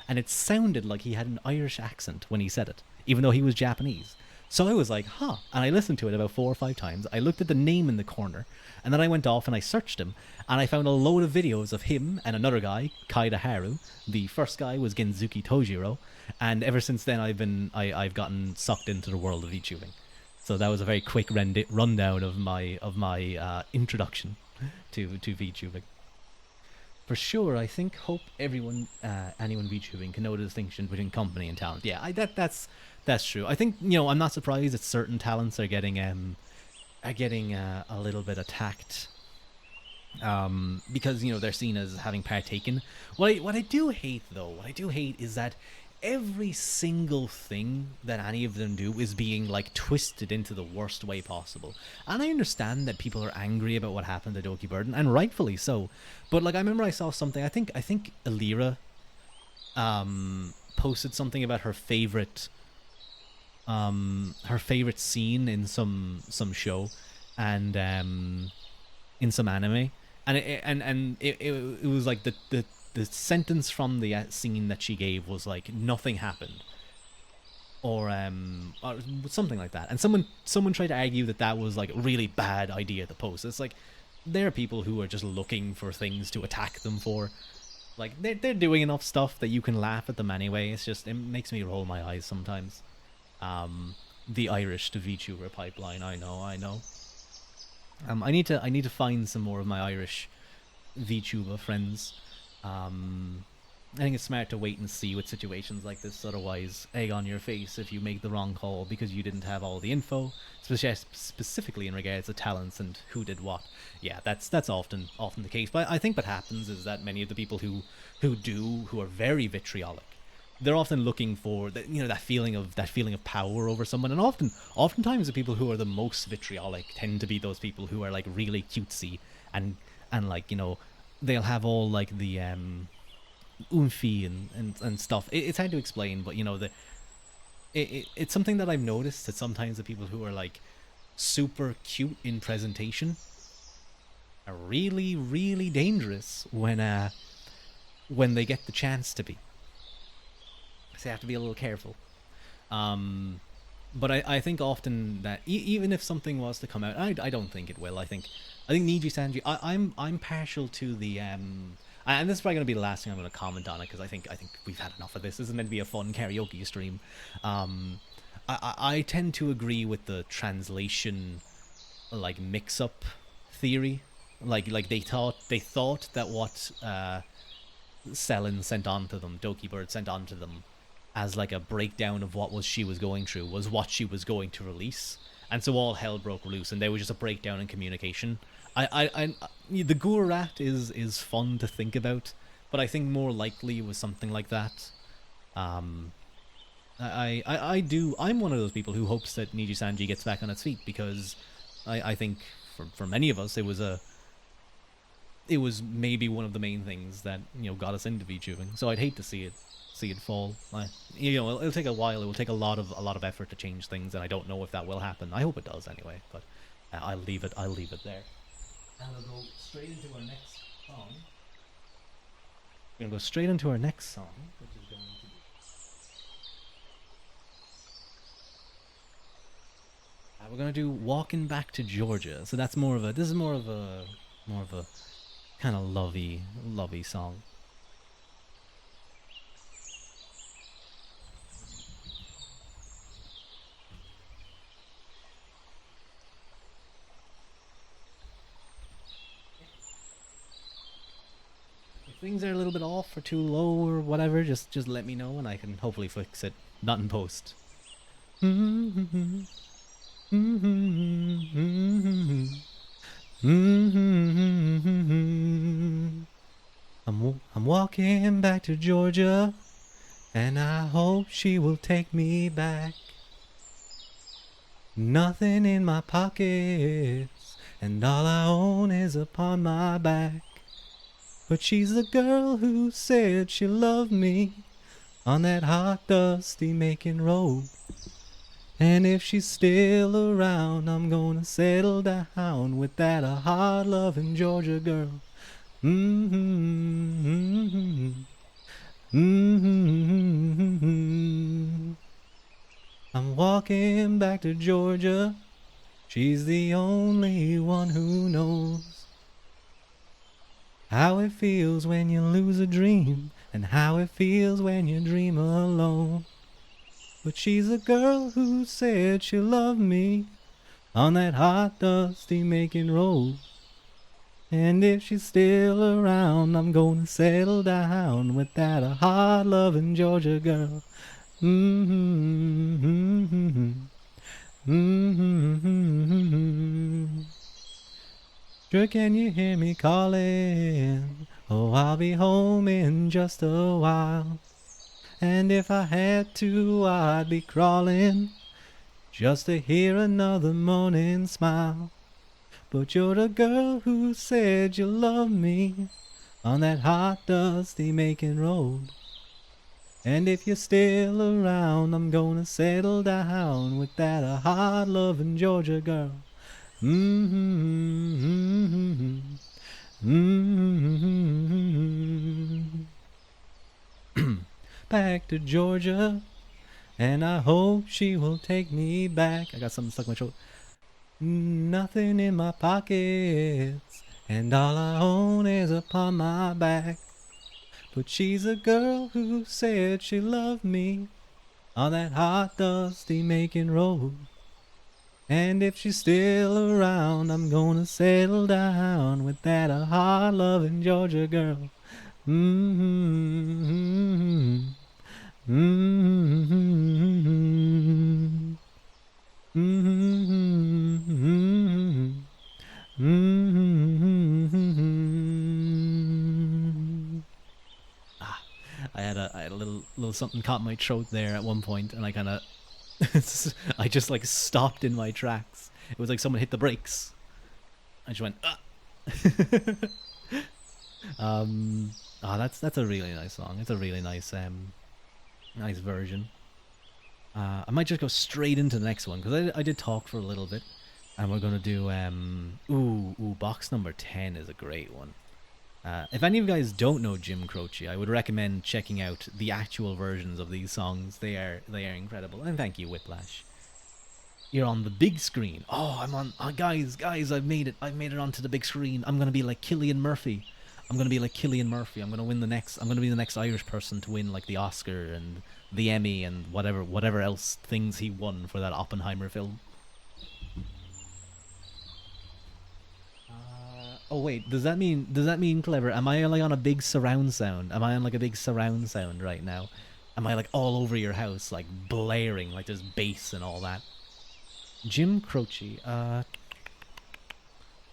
and it sounded like he had an Irish accent when he said it, even though he was Japanese. So I was like, huh. And I listened to it about 4 or 5 times. I looked at the name in the corner, and then I went off and I searched him, and I found a load of videos of him and another guy, Kaida Haru. The first guy was Genzuki Tojiro, and ever since then I've gotten sucked into the world of VTubing. So that was a very quick rundown of my introduction to VTubing. For sure, I hope anyone VTubing can know the distinction between company and talent. Yeah, that's true. I think I'm not surprised that certain talents are getting a little bit attacked, because they're seen as having partaken. What I do hate is that every single thing that any of them do is being like twisted into the worst way possible. And I understand that people are angry about what happened to Doki Burden, and rightfully so. But like I remember I saw something. I think Alira posted something about her favorite scene in some show, and in some anime, and it was like the sentence from the scene that she gave was like nothing happened, or something like that. And someone tried to argue that that was like a really bad idea to post. It's like there are people who are just looking for things to attack them for. Like they're doing enough stuff that you can laugh at them anyway. It's just it makes me roll my eyes sometimes. The Irish to VTuber pipeline. I know. I need to find some more of my Irish VTuber friends. I think it's smart to wait and see with situations like this. Otherwise, egg on your face if you make the wrong call because you didn't have all the info, specifically in regards to talents and who did what. Yeah, that's often the case. But I think what happens is that many of the people who are very vitriolic, they're often looking for that, you know, that feeling of power over someone. And oftentimes the people who are the most vitriolic tend to be those people who are like really cutesy and like, you know, they'll have all like the oomphy and stuff. It's hard to explain, but you know, it's something that I've noticed, that sometimes the people who are like super cute in presentation are really, really dangerous when they get the chance to be. So you have to be a little careful. But I think often that even if something was to come out, I don't think it will. I think Niji Sanji. I'm partial to the and this is probably going to be the last thing I'm going to comment on it, because I think we've had enough of this. This is meant to be a fun karaoke stream. I tend to agree with the translation like mix-up theory. Like they thought that what Selen sent on to them, Doki Bird sent on to them, as like a breakdown of what she was going through, was what she was going to release, and so all hell broke loose, and there was just a breakdown in communication. The Gurat is fun to think about, but I think more likely it was something like that. I'm one of those people who hopes that Niji Sanji gets back on its feet, because I think for many of us it was maybe one of the main things that, you know, got us into VTubing. So I'd hate to see it fall. You know, it'll take a while. It will take a lot of effort to change things, and I don't know if that will happen. I hope it does anyway, but I'll leave it there. And we'll go straight into our next song. We're gonna go straight into our next song, which is going to be we're gonna do "Walking Back to Georgia." So that's more of a kind of lovey song. If things are a little bit off or too low or whatever, just let me know and I can hopefully fix it. Not in post. I'm walking back to Georgia, and I hope she will take me back. Nothing in my pockets, and all I own is upon my back. But she's the girl who said she loved me on that hot, dusty Macon road. And if she's still around, I'm gonna settle down with that hard loving Georgia girl. I'm walking back to Georgia. She's the only one who knows how it feels when you lose a dream, and how it feels when you dream alone. But she's a girl who said she loved me on that hot, dusty Macon road. And if she's still around, I'm gonna settle down with that hard loving Georgia girl. Sure, can you hear me calling? Oh, I'll be home in just a while. And if I had to, I'd be crawling just to hear another morning smile. But you're the girl who said you loved me on that hot, dusty Macon road. And if you're still around, I'm gonna settle down with that hard loving Georgia girl. Mm-hmm. Mm-hmm. Back to Georgia, and I hope she will take me back. I got something stuck in my throat. Nothing in my pockets, and all I own is upon my back. But she's a girl who said she loved me on that hot, dusty Macon road. And if she's still around, I'm gonna settle down with that hard loving Georgia girl. Mm-hmm. Mm-hmm. Mm-hmm. Mm-hmm. I had a little something caught my throat there at one point, and I kind of I just like stopped in my tracks. It was like someone hit the brakes. I just went. Ah. um. Oh, that's a really nice song. It's a really nice version. I might just go straight into the next one because I did talk for a little bit, and we're gonna do box number 10 is a great one. If any of you guys don't know Jim Croce, I would recommend checking out the actual versions of these songs. They are incredible. And thank you, Whiplash. You're on the big screen. Oh, I'm on. Oh, guys, I've made it. I've made it onto the big screen. I'm gonna be like Cillian Murphy. I'm gonna be like Cillian Murphy. I'm gonna win the next. I'm gonna be the next Irish person to win like the Oscar and the Emmy and whatever else things he won for that Oppenheimer film. Oh wait, does that mean clever? Am I like on a big surround sound? Am I on like a big surround sound right now? Am I like all over your house, like blaring, like there's bass and all that? Jim Croce. Oh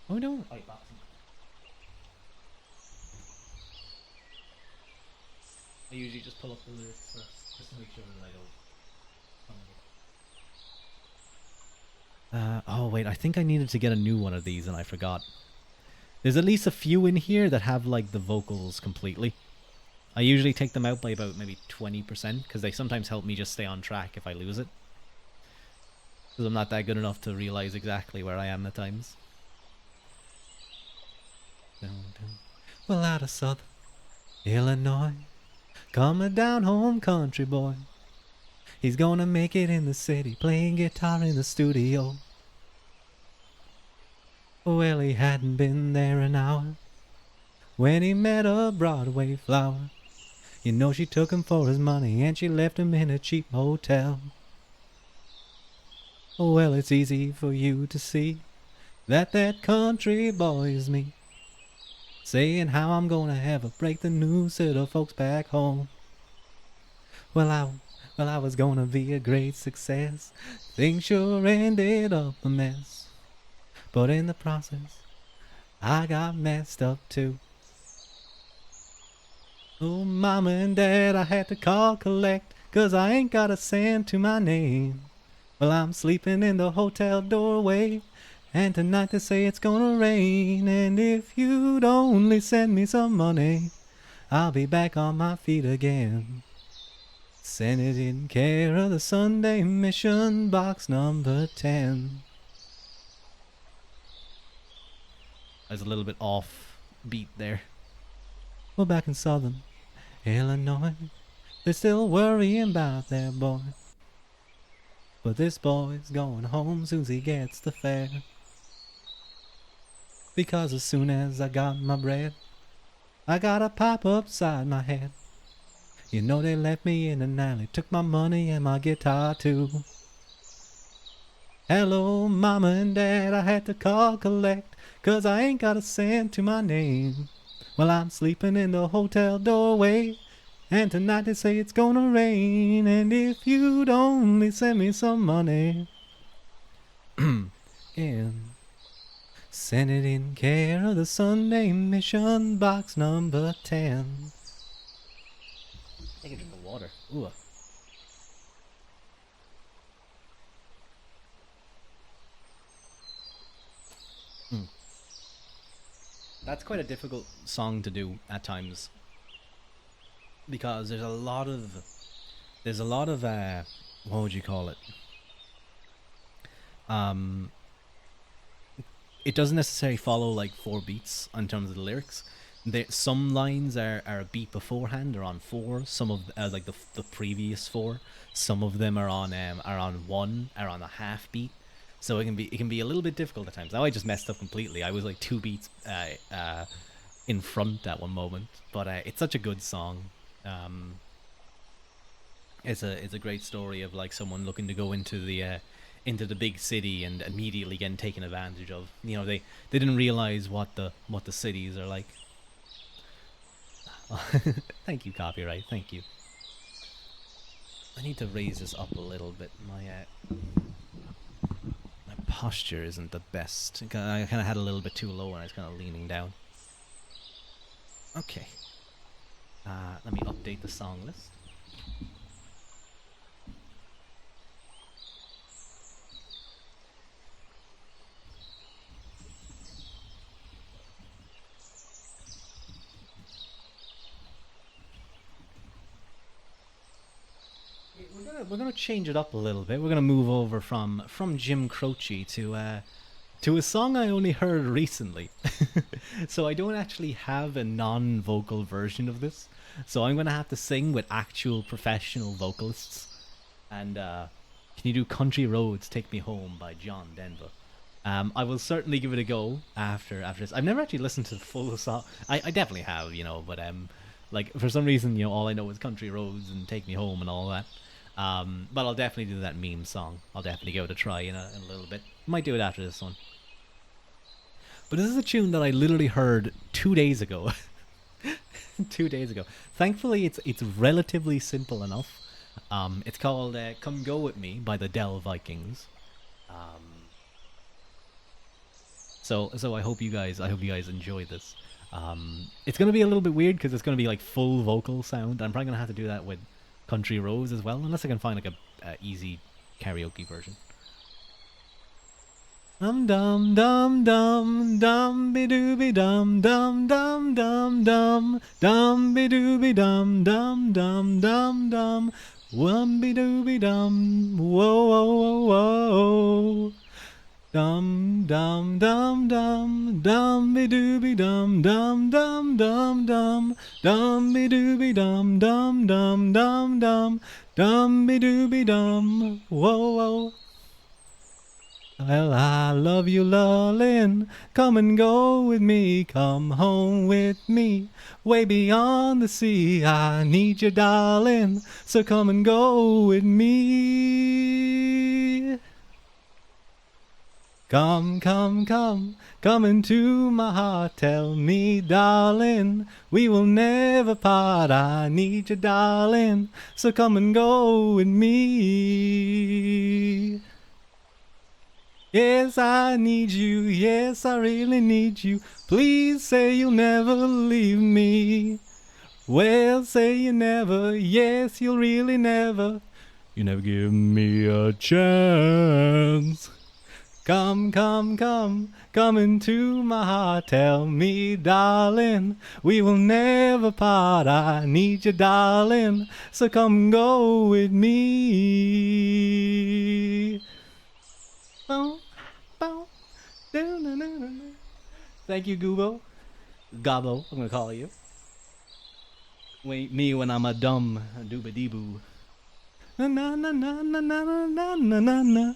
no. I usually just pull up the lyrics first, just to make sure that I don't. Oh wait, I think I needed to get a new one of these and I forgot. There's at least a few in here that have like the vocals completely. I usually take them out by about maybe 20% because they sometimes help me just stay on track if I lose it. Because I'm not that good enough to realize exactly where I am at times. Well, out of Southern Illinois, coming down home, country boy. He's gonna make it in the city, playing guitar in the studio. Well, he hadn't been there an hour when he met a Broadway flower. You know she took him for his money and she left him in a cheap hotel. Well, it's easy for you to see that country boy is me, saying how I'm gonna have a break the news to the folks back home. Well, I was gonna be a great success. Things sure ended up a mess. But in the process, I got messed up too. Oh, mama and dad, I had to call collect, 'cause I ain't got a cent to my name. Well, I'm sleeping in the hotel doorway, and tonight they say it's gonna rain. And if you'd only send me some money, I'll be back on my feet again. Send it in care of the Sunday Mission, box number 10. I was a little bit off beat there. Well, back in Southern Illinois, they're still worrying about their boy. But this boy's going home soon as he gets the fare. Because as soon as I got my bread, I got a pipe upside my head. You know they left me in an alley, took my money and my guitar too. Hello, mama and dad, I had to call collect, 'cause I ain't got a cent to my name. Well, I'm sleeping in the hotel doorway, and tonight they say it's gonna rain. And if you'd only send me some money, and send it in care of the Sunday Mission, box number 10. Take a drink of water. Ooh. That's quite a difficult song to do at times, because there's a lot of what would you call it? it doesn't necessarily follow like four beats in terms of the lyrics. Some lines are a beat beforehand, they're on four. Some of like the previous four. Some of them are on one, are on a half beat. So it can be a little bit difficult at times. Now I just messed up completely. I was like two beats in front at one moment, but it's such a good song. Um, it's a great story of like someone looking to go into the big city and immediately getting taken advantage of. You know, they didn't realize what the cities are like. Thank you, copyright. Thank you. I need to raise this up a little bit. My posture isn't the best. I kind of had a little bit too low and I was kind of leaning down. Okay. Let me update the song list. We're gonna change it up a little bit. We're gonna move over from Jim Croce to a song I only heard recently. So I don't actually have a non-vocal version of this. So I'm gonna have to sing with actual professional vocalists. And can you do "Country Roads Take Me Home" by John Denver? I will certainly give it a go after this. I've never actually listened to the full song. I definitely have, you know, but like for some reason, you know, all I know is "Country Roads" and "Take Me Home" and all that. But I'll definitely do that meme song. I'll definitely give it a try in a little bit. Might do it after this one. But this is a tune that I literally heard 2 days ago. 2 days ago. Thankfully, it's relatively simple enough. It's called "Come Go With Me" by the Dell Vikings. So I hope you guys enjoy this. It's gonna be a little bit weird because it's gonna be like full vocal sound. I'm probably gonna have to do that with "Country Roads" as well, unless I can find like a easy karaoke version. Dum dum dum dum dum be dooby dum dum dum dum dum dum be dooby dum dum dum dum dum wum be dooby dum whoa whoa whoa whoa dum dum dum dum dum be dooby dum dum dum dum dum dum be dooby dum dum dum dum dum dum be dooby dum whoa whoa. Well, I love you, lullin'. Come and go with me. Come home with me. Way beyond the sea. I need you, darling. So come and go with me. Come, come, come. Come into my heart. Tell me, darling. We will never part. I need you, darling. So come and go with me. Yes, I need you, yes, I really need you. Please say you'll never leave me. Well, say you never, yes, you'll really never. You never give me a chance. Come, come, come, come into my heart. Tell me, darling, we will never part. I need you, darling, so come go with me. Thank you, Goobo. Gobbo, I'm gonna call you. Wait, me when I'm a dumb doobadee-boo. Na na na na na na na na na na.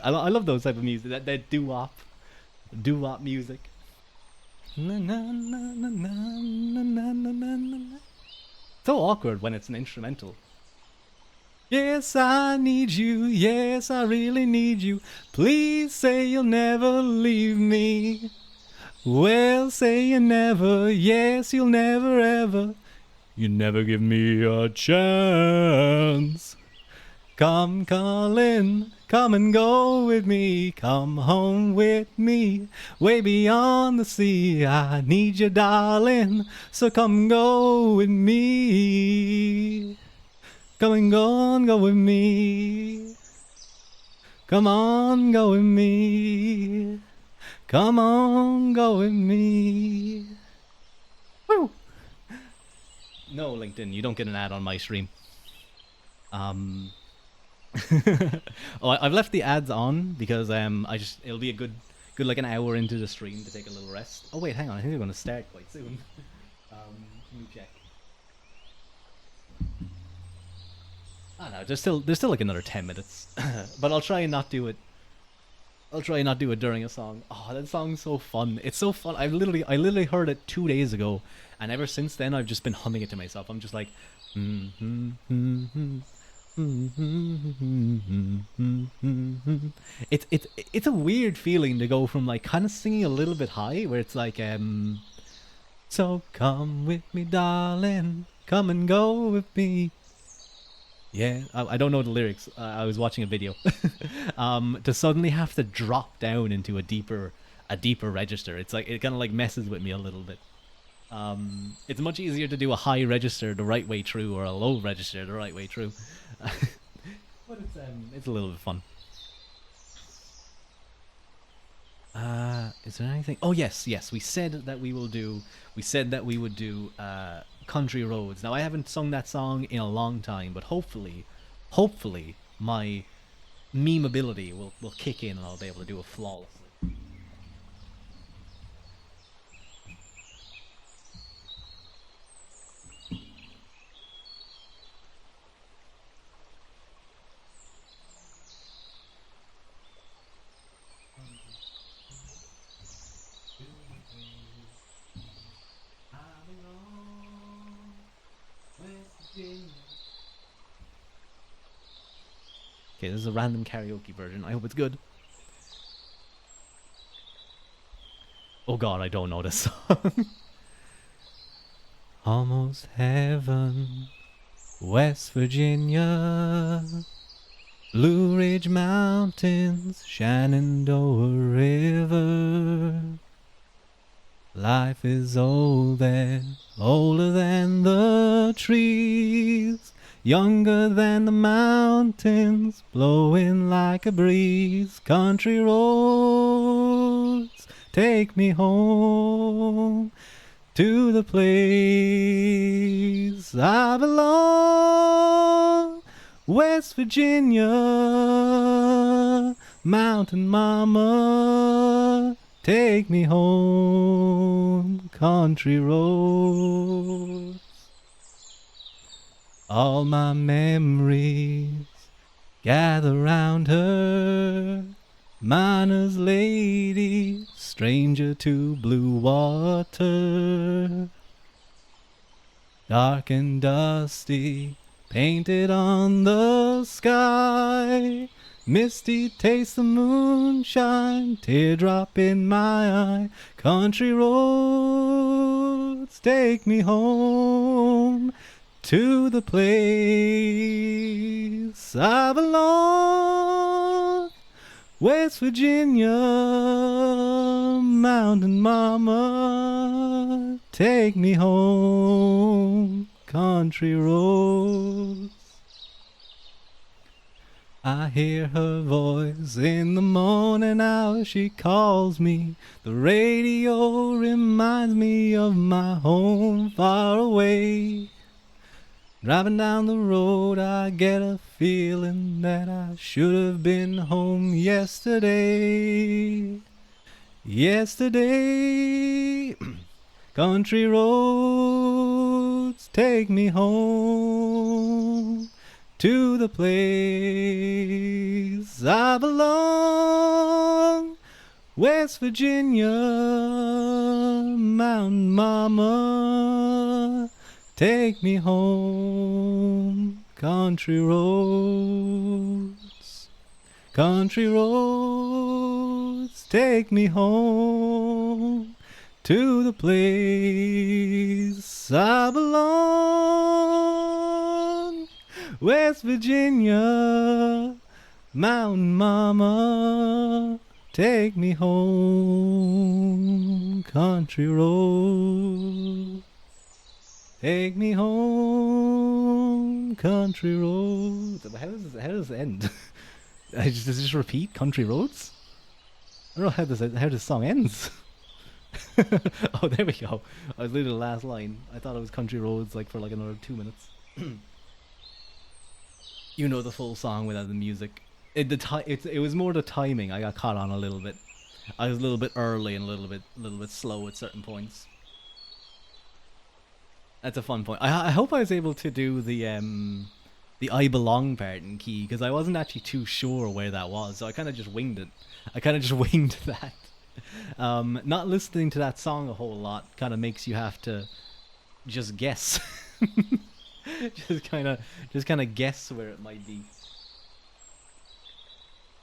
I love those type of music. That doo-wop music. Na na na na na na na na na. So awkward when it's an instrumental. Yes, I need you. Yes, I really need you. Please say you'll never leave me. Well, say you never. Yes, you'll never ever. You never give me a chance. Come calling, come and go with me. Come home with me. Way beyond the sea. I need you, darling. So come go with me. Come and go with me. Come on, go with me. Come on, go with me. Woo! No, LinkedIn, you don't get an ad on my stream. Oh, I've left the ads on because I just it'll be a good like an hour into the stream to take a little rest. Oh wait, hang on, I think we're gonna start quite soon. Let me check. I don't know, there's still like another 10 minutes, but I'll try and not do it. I'll try and not do it during a song. Oh, that song's so fun. It's so fun. I literally heard it 2 days ago, and ever since then I've just been humming it to myself. I'm just like, it's a weird feeling to go from like kind of singing a little bit high, where it's like so come with me, darling, come and go with me. Yeah, I don't know the lyrics. I was watching a video. To suddenly have to drop down into a deeper register. It's like it kind of like messes with me a little bit. It's much easier to do a high register the right way through or a low register the right way through. But it's a little bit fun. Is there anything? Oh yes, yes. We said that we will do. We said that we would do country roads. Now I haven't sung that song in a long time, but hopefully my meme ability will kick in and I'll be able to do it flawlessly. Okay, this is a random karaoke version. I hope it's good. Oh god, I don't know this song. Almost heaven, West Virginia, Blue Ridge Mountains, Shenandoah River. Life is old there, older than the trees, younger than the mountains, blowing like a breeze. Country roads, take me home to the place I belong. West Virginia, mountain mama, take me home, country roads. All my memories gather round her, miner's lady, stranger to blue water. Dark and dusty, painted on the sky, misty taste of moonshine, teardrop in my eye. Country roads, take me home to the place I belong. West Virginia, mountain mama, take me home, country roads. I hear her voice in the morning hour, she calls me. The radio reminds me of my home far away. Driving down the road, I get a feeling that I should have been home yesterday. Yesterday, country roads, take me home to the place I belong. West Virginia, mountain mama, take me home, country roads. Country roads, take me home to the place I belong. West Virginia, mountain mama, take me home, country roads. Take me home, country roads. How does this end? Does it just repeat country roads? I don't know how this song ends. Oh, there we go. I was literally the last line. I thought it was country roads like for like another 2 minutes. You know the full song without the music. It was more the timing. I got caught on a little bit. I was a little bit early and a little bit slow at certain points. That's a fun point. I hope I was able to do the I belong part in key because I wasn't actually too sure where that was, so I kind of just winged it. I kind of just winged that. Not listening to that song a whole lot kind of makes you have to just guess. just kind of guess where it might be.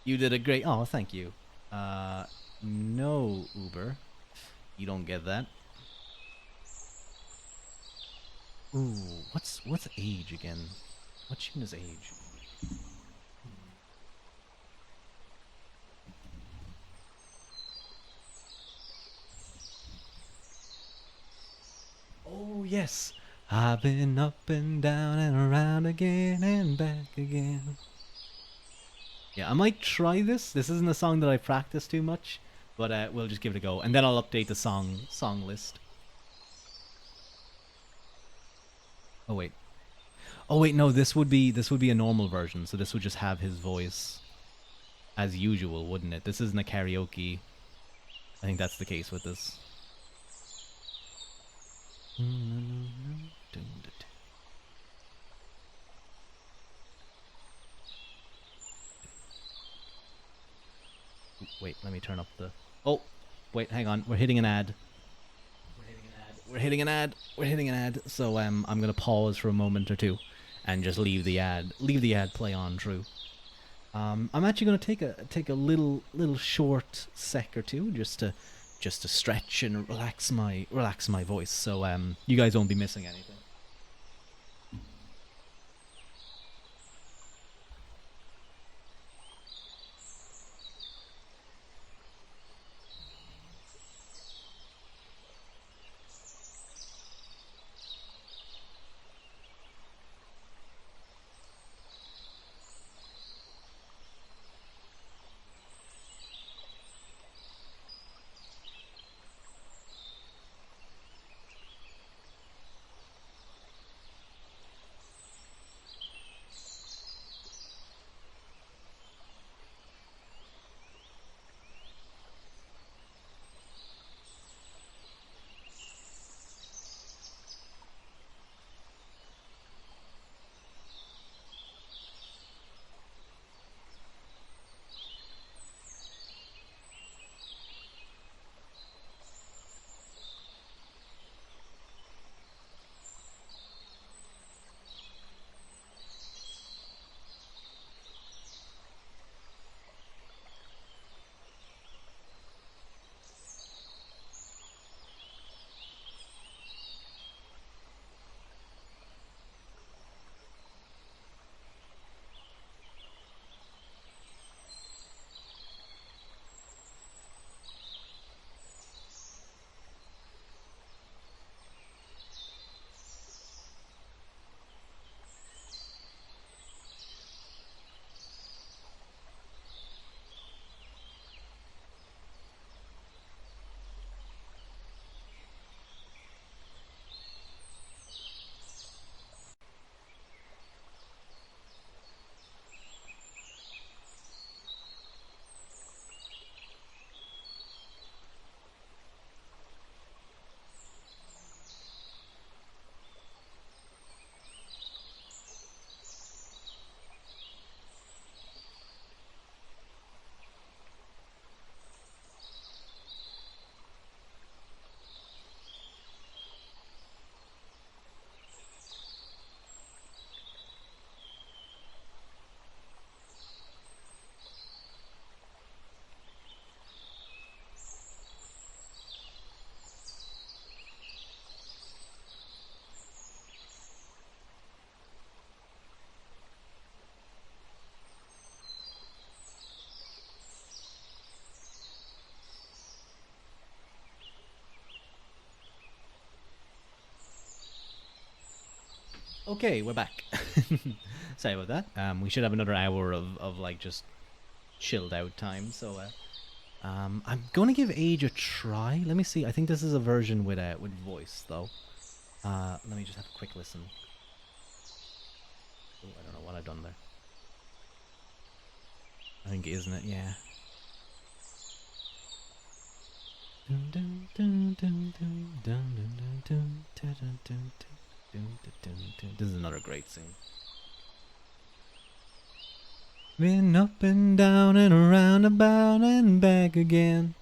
You did a great. Oh, thank you. No Uber, you don't get that. Ooh, what's age again? What tune is age? Oh yes, I've been up and down and around again and back again. Yeah, I might try this. This isn't a song that I practice too much, but we'll just give it a go, and then I'll update the song list. Oh wait, oh wait, no, this would be a normal version, so this would just have his voice as usual, wouldn't it? This isn't a karaoke. I think that's the case with this. Wait, let me turn up the. Oh, wait, hang on. We're hitting an ad. We're hitting an ad. We're hitting an ad. So I'm gonna pause for a moment or two, and just leave the ad. Leave the ad play on through. I'm actually gonna take a little short sec or two just to stretch and relax my voice. So you guys won't be missing anything. Okay, we're back. Sorry about that. We should have another hour of like just chilled out time. So I'm gonna give Age a try. Let me see. I think this is a version with voice though. Let me just have a quick listen. Oh, I don't know what I've done there. I think, isn't it? Yeah. This is another great scene. Been up and down and around about and back again.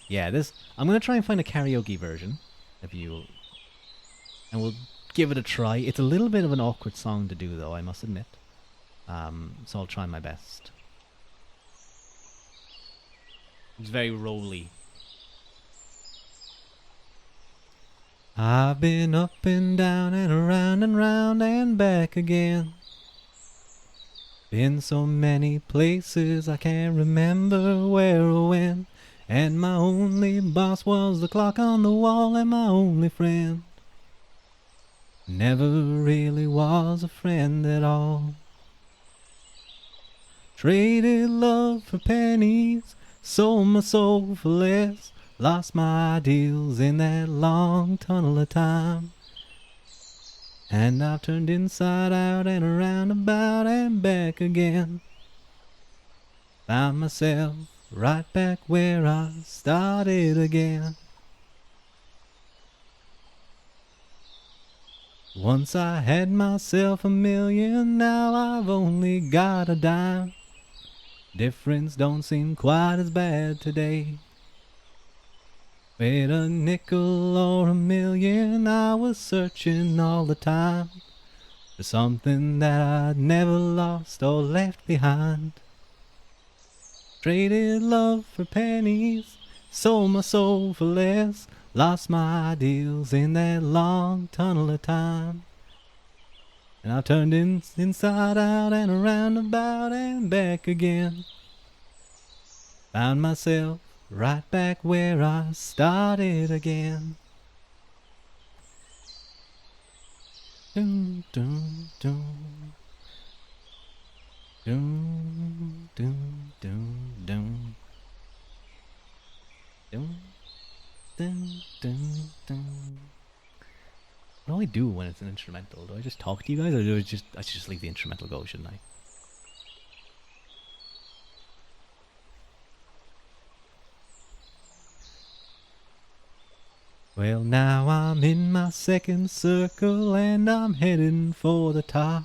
Yeah, this. I'm gonna try and find a karaoke version, if you, and we'll give it a try. It's a little bit of an awkward song to do, though, I must admit. So I'll try my best. It's very rolly. I've been up and down and around and round and back again. Been so many places I can't remember where or when. And my only boss was the clock on the wall and my only friend. Never really was a friend at all. Traded love for pennies, sold my soul for less. Lost my ideals in that long tunnel of time. And I've turned inside out and around about and back again. Found myself right back where I started again. Once I had myself $1,000,000, now I've only got a dime. Difference don't seem quite as bad today. With a nickel or $1,000,000, I was searching all the time for something that I'd never lost or left behind. Traded love for pennies, sold my soul for less. Lost my ideals in that long tunnel of time. And I turned inside out and around about and back again. Found myself right back where I started again. Dun, dun, dun. Dun, dun, dun, dun. Dun, dun, dun, dun. What do I do when it's an instrumental? Do I just talk to you guys, or do I should just leave the instrumental go, shouldn't I? Well, now I'm in my second circle and I'm heading for the top.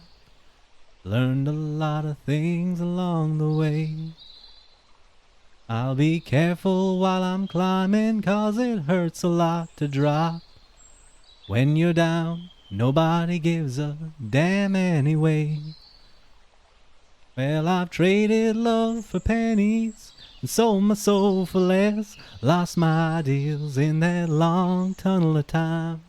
Learned a lot of things along the way. I'll be careful while I'm climbing, 'cause it hurts a lot to drop. When you're down, nobody gives a damn anyway. Well, I've traded love for pennies and sold my soul for less. Lost my ideals in that long tunnel of time.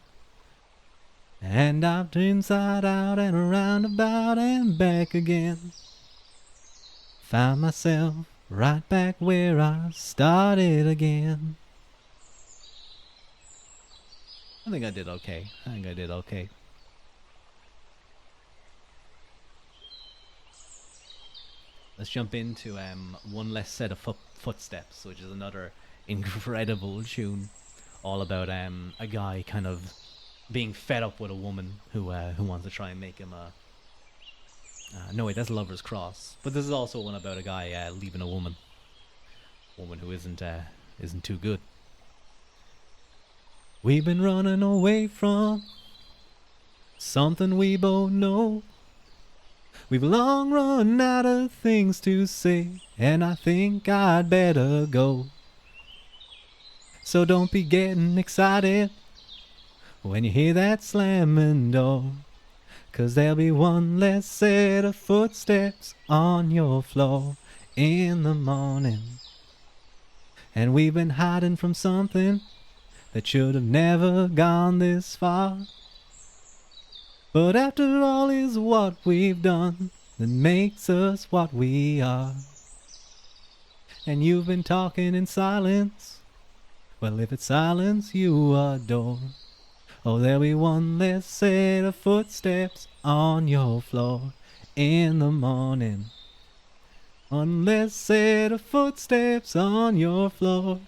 And I've turned inside out and around about and back again. Found myself right back where I started again. I think I did okay. Let's jump into One Less Set of Footsteps, which is another incredible tune, all about a guy kind of being fed up with a woman who wants to try and make him a... no, wait, that's Lover's Cross. But this is also one about a guy leaving a woman who isn't too good. We've been running away from something we both know. We've long run out of things to say, and I think I'd better go. So don't be getting excited when you hear that slamming door, 'cause there'll be one less set of footsteps on your floor in the morning. And we've been hiding from something that should have never gone this far. But after all is what we've done that makes us what we are. And you've been talking in silence. Well, if it's silence you adore, oh, there'll be one less set of footsteps on your floor in the morning. One less set of footsteps on your floor.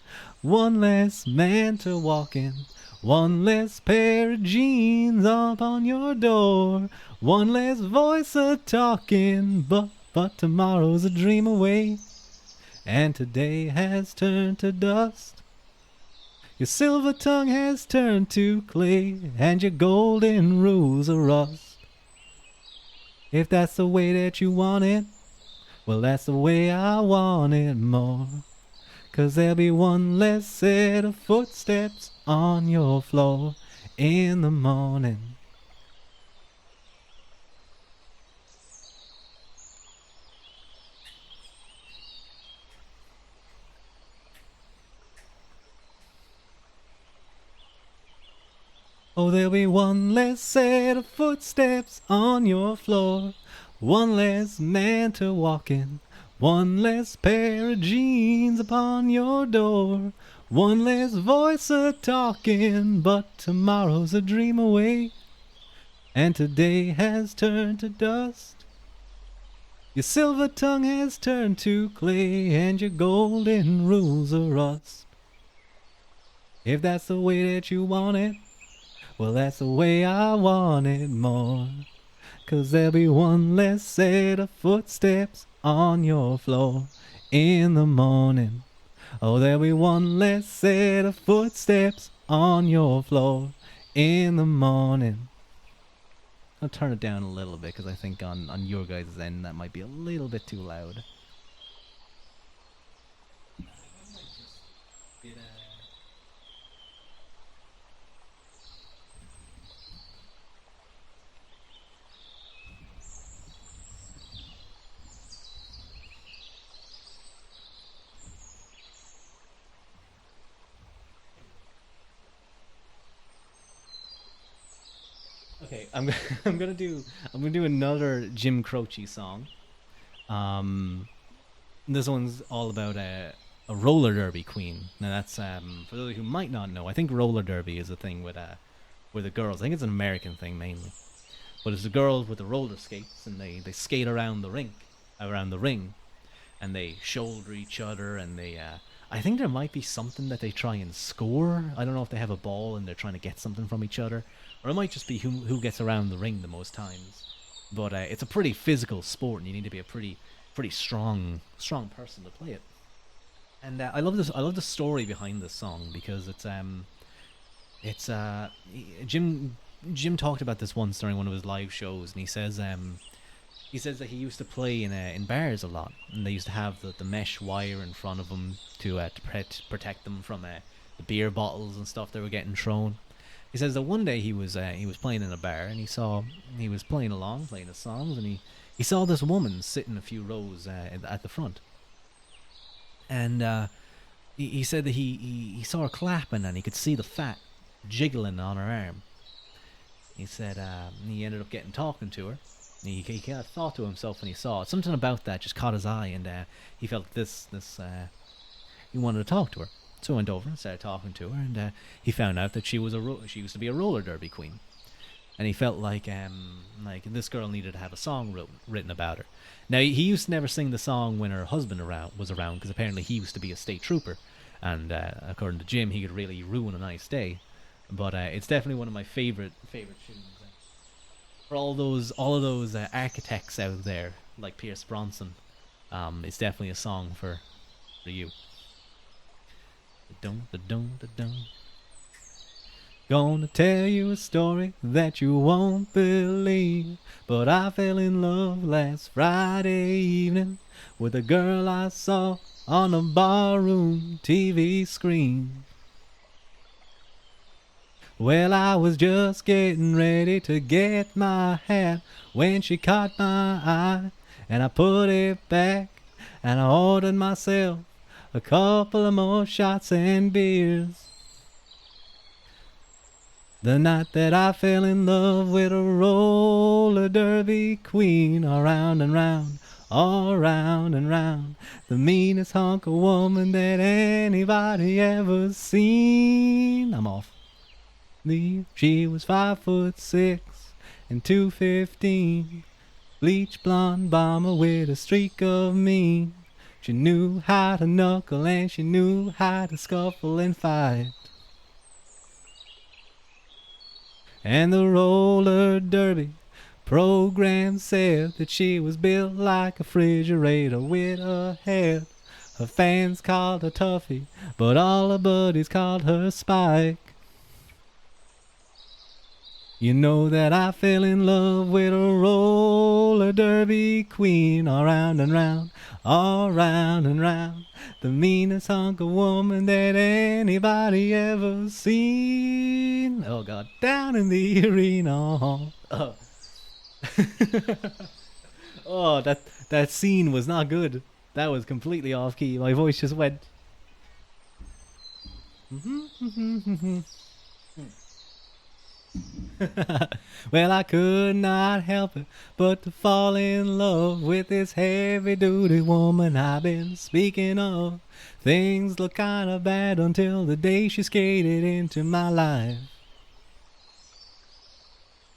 One less man to walk in. One less pair of jeans up on your door. One less voice a talking, but tomorrow's a dream away. and today has turned to dust. Your silver tongue has turned to clay, and your golden rules are rust. If that's the way that you want it, well, that's the way I want it more. 'Cause there'll be one less set of footsteps on your floor in the morning. Oh, there'll be one less set of footsteps on your floor, one less man to walk in, one less pair of jeans upon your door, one less voice a-talking, but tomorrow's a dream away, and today has turned to dust. Your silver tongue has turned to clay, and your golden rules are rust. If that's the way that you want it, well, that's the way I want it more. 'Cause there'll be one less set of footsteps on your floor in the morning. Oh, there'll be one less set of footsteps on your floor in the morning. I'll turn it down a little bit because I think on your guys' end that might be a little bit too loud. Okay, I'm gonna do another Jim Croce song. Um, this one's all about a roller derby queen. Now that's for those who might not know. I think roller derby is a thing with the girls. I think it's an American thing mainly, but it's the girls with the roller skates and they skate around the ring, and they shoulder each other and they. I think there might be something that they try and score. I don't know if they have a ball and they're trying to get something from each other, or it might just be who gets around the ring the most times. But it's a pretty physical sport, and you need to be a pretty strong person to play it. And I love this. I love the story behind this song because it's Jim talked about this once during one of his live shows, and he says that he used to play in bars a lot, and they used to have the mesh wire in front of them to protect them from the beer bottles and stuff that were getting thrown. He says that one day he was playing in a bar, and he was playing along, playing his songs, and he saw this woman sitting a few rows at the front, and he said that he saw her clapping, and he could see the fat jiggling on her arm. He said he ended up getting talking to her. He kind of thought to himself when he saw it. Something about that just caught his eye, and he felt this he wanted to talk to her. So he went over and started talking to her, and he found out that she used to be a roller derby queen, and he felt like this girl needed to have a song written about her. Now he used to never sing the song when her husband was around, because apparently he used to be a state trooper, and according to Jim, he could really ruin a nice day. But it's definitely one of my favorite tunes. For all of those architects out there like Pierce Bronson, it's definitely a song for you. Da-dum. Gonna tell you a story that you won't believe, but I fell in love last Friday evening with a girl I saw on a barroom TV screen. Well, I was just getting ready to get my hat when she caught my eye, and I put it back, and I ordered myself a couple of more shots and beers. The night that I fell in love with a roller derby queen, all round and round, all round and round, the meanest hunk of woman that anybody ever seen. I'm off. She was 5'6" and 215, bleach blonde bomber with a streak of mean. She knew how to knuckle and she knew how to scuffle and fight. And the roller derby program said that she was built like a refrigerator with a head Her fans called her Tuffy, but all her buddies called her Spike. You know that I fell in love with a roller derby queen, all round and round, all round and round. The meanest hunk of woman that anybody ever seen. Oh God, down in the arena. Oh, oh that scene was not good. That was completely off key. My voice just went. Well, I could not help it but to fall in love with this heavy-duty woman I've been speaking of. Things looked kinda bad until the day she skated into my life.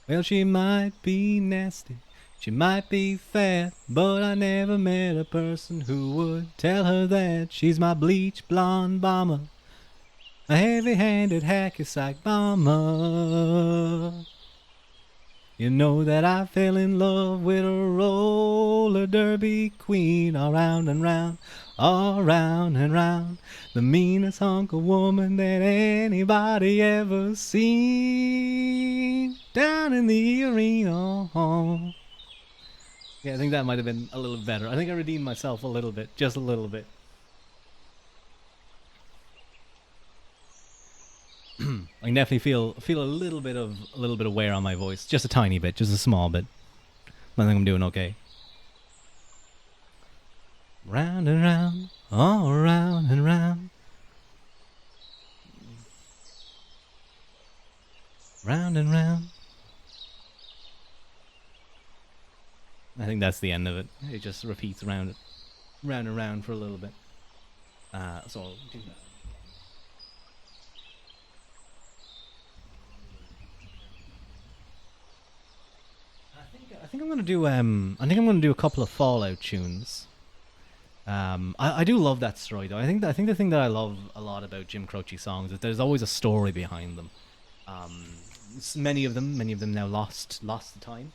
Well, she might be nasty, she might be fat, but I never met a person who would tell her that. She's my bleach blonde bomber, a heavy-handed hacky sack bomber. You know that I fell in love with a roller derby queen, all round and round, all round and round. The meanest hunk of woman that anybody ever seen, down in the arena. Yeah, I think that might have been a little better. I think I redeemed myself a little bit, just a little bit. I can definitely feel a little bit of wear on my voice, just a tiny bit, just a small bit. I think I'm doing okay. Round and round, all round and round, round and round. I think that's the end of it. It just repeats round and round for a little bit. So I'll do that. I think I'm gonna do a couple of Fallout tunes. I do love that story though. I think the thing that I love a lot about Jim Croce songs is there's always a story behind them. Many of them now lost to time.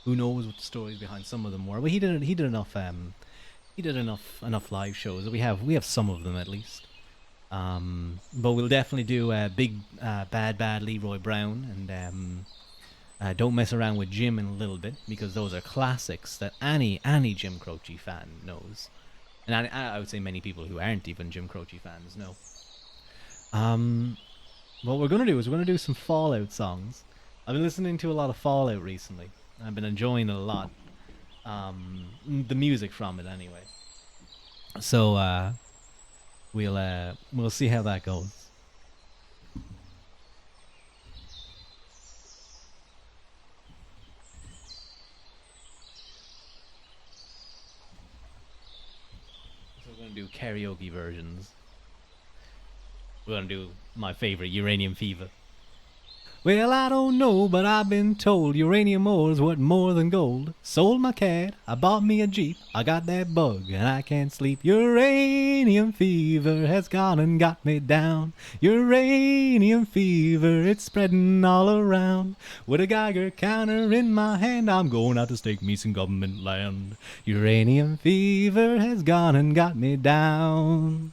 Who knows what the stories behind some of them were? But he did enough live shows. We have some of them at least. But we'll definitely do Big Bad Leroy Brown and Don't Mess Around with Jim in a little bit, because those are classics that any Jim Croce fan knows, and I would say many people who aren't even Jim Croce fans know. What we're gonna do is we're gonna do some Fallout songs. I've been listening to a lot of Fallout recently. I've been enjoying it a lot. The music from it anyway. So we'll see how that goes. So we're gonna do karaoke versions. We're gonna do my favorite, Uranium Fever. Well, I don't know, but I've been told uranium ore's worth more than gold. Sold my cat, I bought me a Jeep, I got that bug and I can't sleep. Uranium fever has gone and got me down. Uranium fever, it's spreading all around. With a Geiger counter in my hand, I'm going out to stake me some government land. Uranium fever has gone and got me down.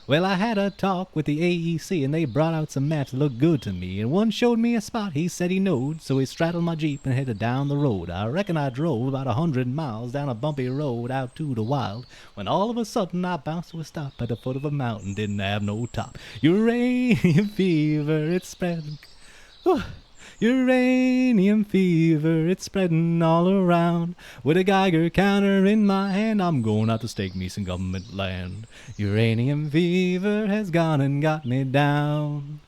Well, I had a talk with the AEC and they brought out some maps that looked good to me. And one showed me a spot he said he knowed, so he straddled my Jeep and headed down the road. I reckon I drove about 100 miles down a bumpy road out to the wild, when all of a sudden I bounced to a stop at the foot of a mountain, didn't have no top. Uranium fever, it's spreading. Uranium fever, it's spreading all around. With a Geiger counter in my hand, I'm going out to stake me some government land. Uranium fever has gone and got me down.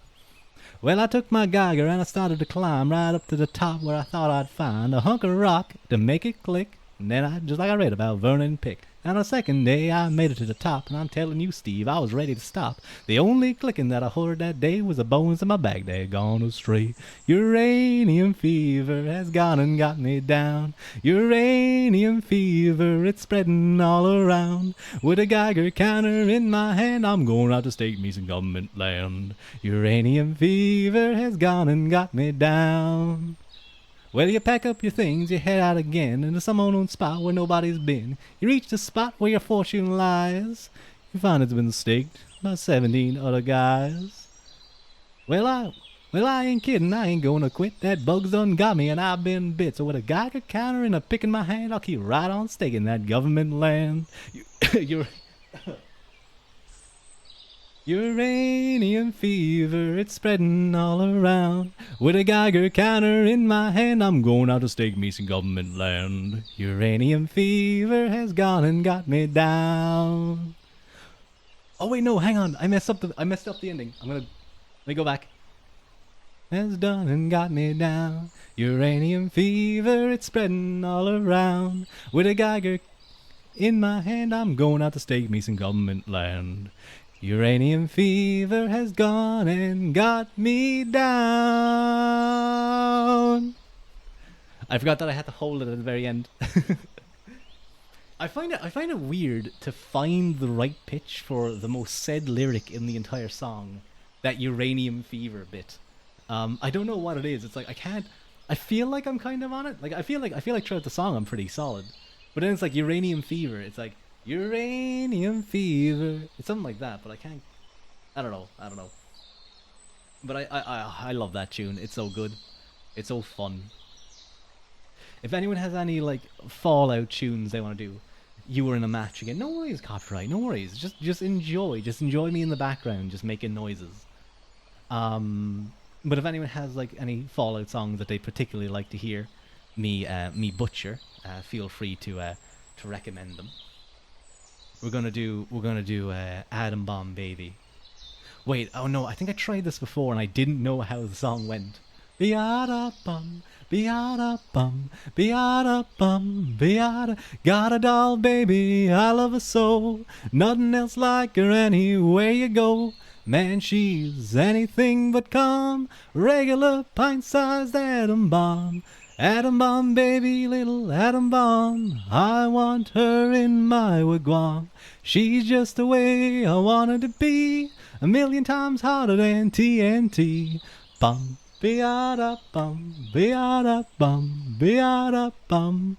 Well, I took my Geiger and I started to climb right up to the top where I thought I'd find a hunk of rock to make it click. And then just like I read about Vernon Pick. And the second day I made it to the top, and I'm telling you, Steve, I was ready to stop. The only clicking that I heard that day was the bones in my bag, they had gone astray. Uranium fever has gone and got me down. Uranium fever, it's spreading all around. With a Geiger counter in my hand, I'm going out to stake me some government land. Uranium fever has gone and got me down. Well, you pack up your things, you head out again into some unknown spot where nobody's been. You reach the spot where your fortune lies. You find it's been staked by 17 other guys. Well, I ain't kidding, I ain't gonna quit. That bug's done got me and I've been bit. So with a Geiger counter and a pick in my hand, I'll keep right on staking that government land. You're... Uranium fever, it's spreading all around. With a Geiger counter in my hand, I'm going out to stake me some government land. Uranium fever has gone and got me down. Oh wait, no, hang on. I messed up the ending. Let me go back. Has done and got me down. Uranium fever, it's spreading all around. With a Geiger in my hand, I'm going out to stake me some government land. Uranium fever has gone and got me down. I forgot that I had to hold it at the very end. I find it weird to find the right pitch for the most said lyric in the entire song, that uranium fever bit. I don't know what it is. It's like I feel like I'm kind of on it. Like I feel like throughout the song I'm pretty solid, but then it's like uranium fever. It's like uranium fever. It's something like that, but I can't. I don't know. But I love that tune. It's so good. It's so fun. If anyone has any like Fallout tunes they want to do, you were in a match again. No worries, copyright. No worries. Just enjoy. Just enjoy me in the background, just making noises. But if anyone has like any Fallout songs that they particularly like to hear me butcher, feel free to recommend them. We're gonna do Atom Bomb Baby. Wait, oh no, I think I tried this before and I didn't know how the song went. Beata bum, beata bum, beata bum, beata. Got a doll baby, I love her so. Nothing else like her anywhere you go. Man, she's anything but calm. Regular pint-sized atom bomb. Atom bomb baby, little atom bomb. I want her in my wigwam. She's just the way I want her to be. A million times hotter than TNT. Bum, beata bum, beata bum, beata bum.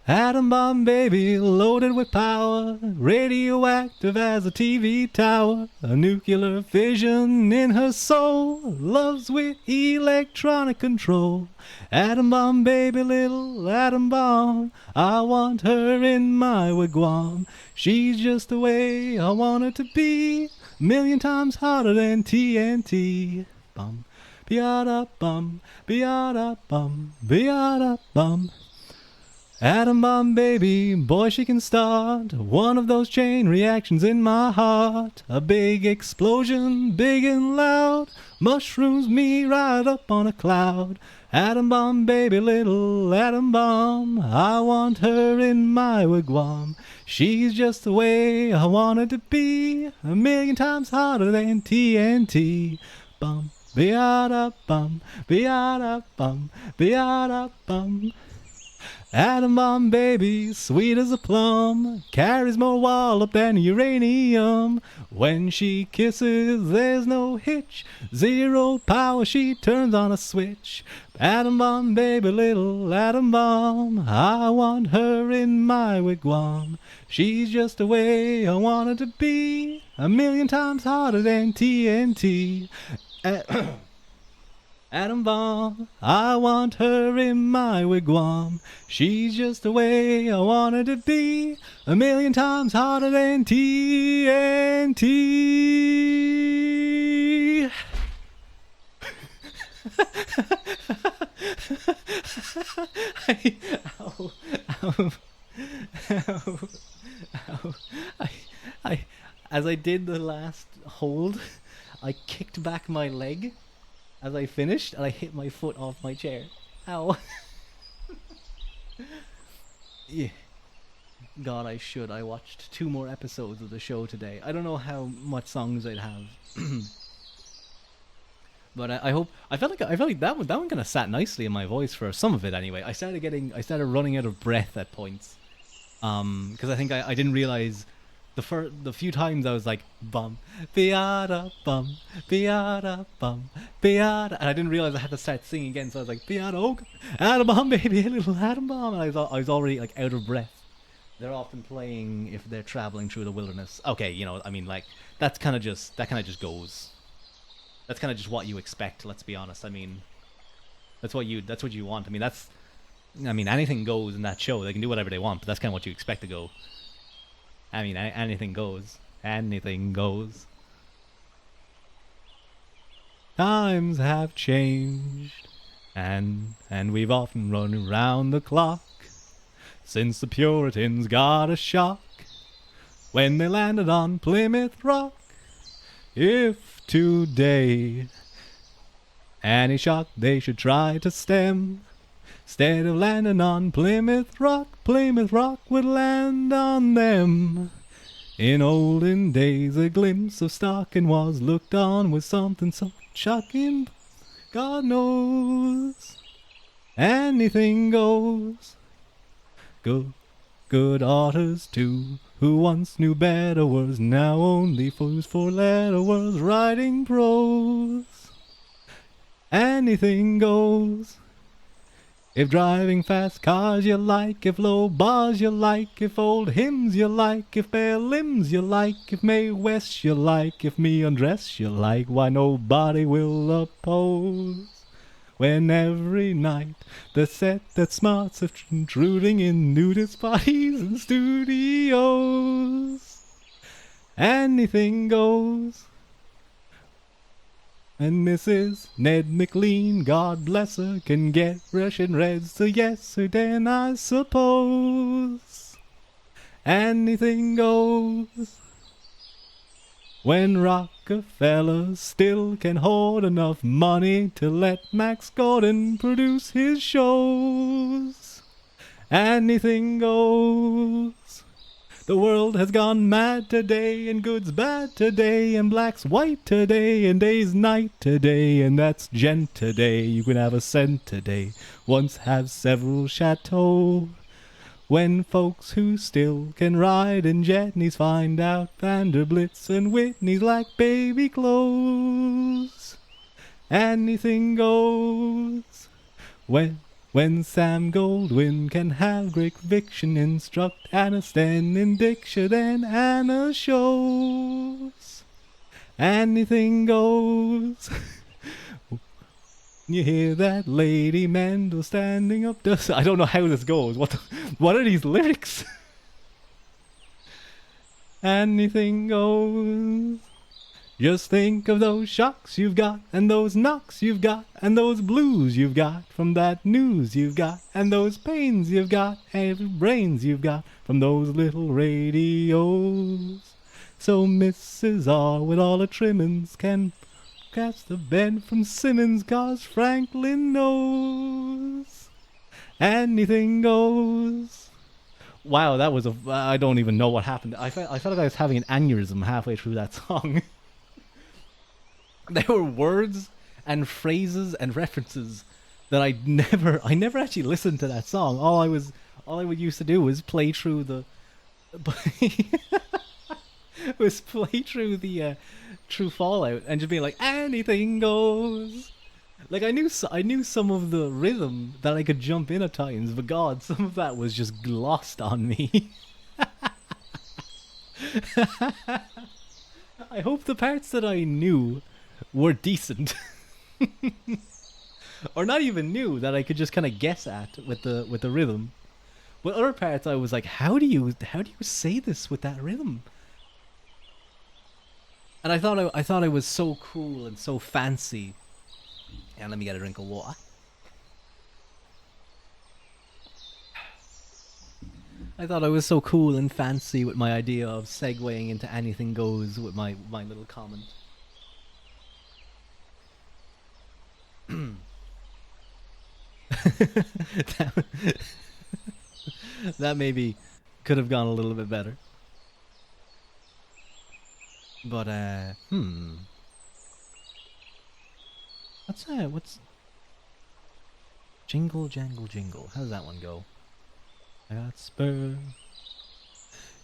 Atom bomb baby, loaded with power, radioactive as a TV tower. A nuclear fission in her soul, loves with electronic control. Atom bomb baby, little atom bomb, I want her in my wigwam. She's just the way I want her to be, a million times hotter than TNT. Bum, beata bum, beata bum, beata bum. Atom bomb baby, boy she can start one of those chain reactions in my heart. A big explosion, big and loud, mushrooms me right up on a cloud. Atom bomb baby, little atom bomb, I want her in my wigwam. She's just the way I want her to be, a million times hotter than TNT. Bum, beata bum, beata bum, beata bum. Atom bomb baby, sweet as a plum, carries more wallop than uranium. When she kisses, there's no hitch, zero power, she turns on a switch. Atom bomb baby, little atom bomb, I want her in my wigwam. She's just the way I want her to be, a million times hotter than TNT. Atom bomb, I want her in my wigwam. She's just the way I want her to be, a million times hotter than TNT. Ow, ow, ow, ow. As I did the last hold, I kicked back my leg as I finished, and I hit my foot off my chair. Ow. Yeah. God, I should. I watched 2 more episodes of the show today. I don't know how much songs I'd have. But I hope... I felt like that one kind of sat nicely in my voice for some of it anyway. I started running out of breath at points. Because I think I didn't realize the few times I was like bum biada bum biada bum biada, and I didn't realize I had to start singing again. So I was like biada oh atom bomb baby a little atom bomb, and I was already like out of breath. They're often playing if they're traveling through the wilderness. Okay, you know, I mean, like that's kind of just that kind of just goes. That's kind of just what you expect. Let's be honest. I mean, that's what you want. I mean, anything goes in that show. They can do whatever they want, but that's kind of what you expect to go. I mean, anything goes. Anything goes. Times have changed, and we've often run around the clock since the Puritans got a shock when they landed on Plymouth Rock. If today any shock they should try to stem, instead of landing on Plymouth Rock would land on them. In olden days, a glimpse of stocking was looked on with something so shocking. God knows, anything goes. Good authors too, who once knew better words, now only fools for letter words, writing prose. Anything goes. If driving fast cars you like, if low bars you like, if old hymns you like, if bare limbs you like, if Mae West you like, if me undress you like, why nobody will oppose. When every night the set that smarts of intruding in nudist bodies and studios. Anything goes. And Mrs. Ned McLean, God bless her, can get Russian Reds to yes her then I suppose. Anything goes. When Rockefeller still can hoard enough money to let Max Gordon produce his shows. Anything goes. The world has gone mad today, and good's bad today, and black's white today, and day's night today, and that's gent today. You can have a cent today, once have several chateaux. When folks who still can ride in jetneys find out Vanderbilts and Whitneys like baby clothes. Anything goes. When Sam Goldwyn can have great conviction, instruct Anna Sten in diction, then Anna shows. Anything goes. You hear that Lady Mendel standing up to... I don't know how this goes. What are these lyrics? Anything goes. Just think of those shocks you've got, and those knocks you've got, and those blues you've got from that news you've got, and those pains you've got, and brains you've got from those little radios. So Mrs. R with all her trimmings can catch the bed from Simmons, 'cause Franklin knows. Anything goes. Wow, that was I don't even know what happened. I felt like I was having an aneurysm halfway through that song. There were words and phrases and references that I never actually listened to that song. All I would used to do was play through the True Fallout and just be like, anything goes. Like I knew some of the rhythm that I could jump in at times, but God, some of that was just lost on me. I hope the parts that I knew were decent. Or not even new, that I could just kind of guess at with the rhythm. But other parts I was like, how do you say this with that rhythm? And I thought I was so cool and so fancy. And let me get a drink of water. I thought I was so cool and fancy with my idea of segueing into anything goes with my little comment. that maybe could have gone a little bit better. But what's Jingle Jangle Jingle? How does that one go? I got spurs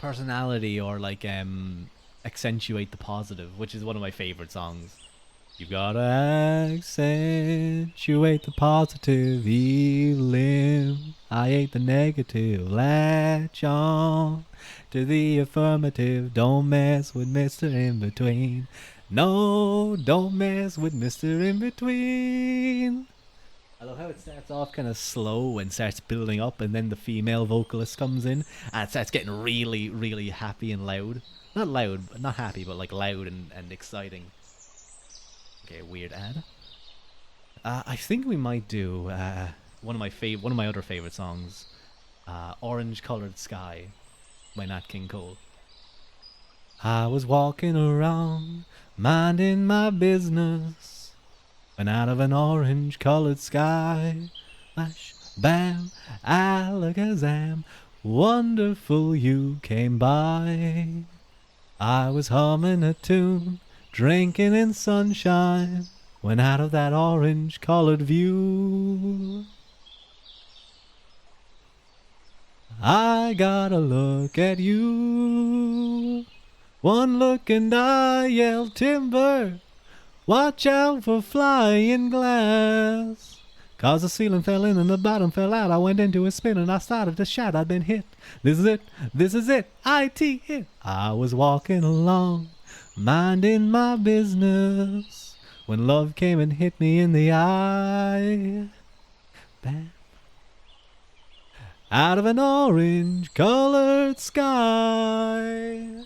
personality or like accentuate the positive, which is one of my favorite songs. You gotta accentuate the positive, elim. I hate the negative. Latch on to the affirmative. Don't mess with Mr. In Between. No, don't mess with Mr. In Between. I love how it starts off kind of slow and starts building up, and then the female vocalist comes in and it starts getting really, really happy and loud. Not loud, not happy, but like loud and exciting. Okay, weird ad. I think we might do one of my other favorite songs, "Orange Colored Sky" by Nat King Cole. I was walking around, minding my business, when out of an orange-colored sky, flash, bam, alakazam, wonderful you came by. I was humming a tune, drinking in sunshine, when out of that orange-colored view, I got a look at you. One look and I yelled timber, watch out for flying glass. 'Cause the ceiling fell in and the bottom fell out. I went into a spin and I started to shout, I'd been hit. This is it, this is it, IT hit. I was walking along, minding my business, when love came and hit me in the eye. Bam. Out of an orange-colored sky.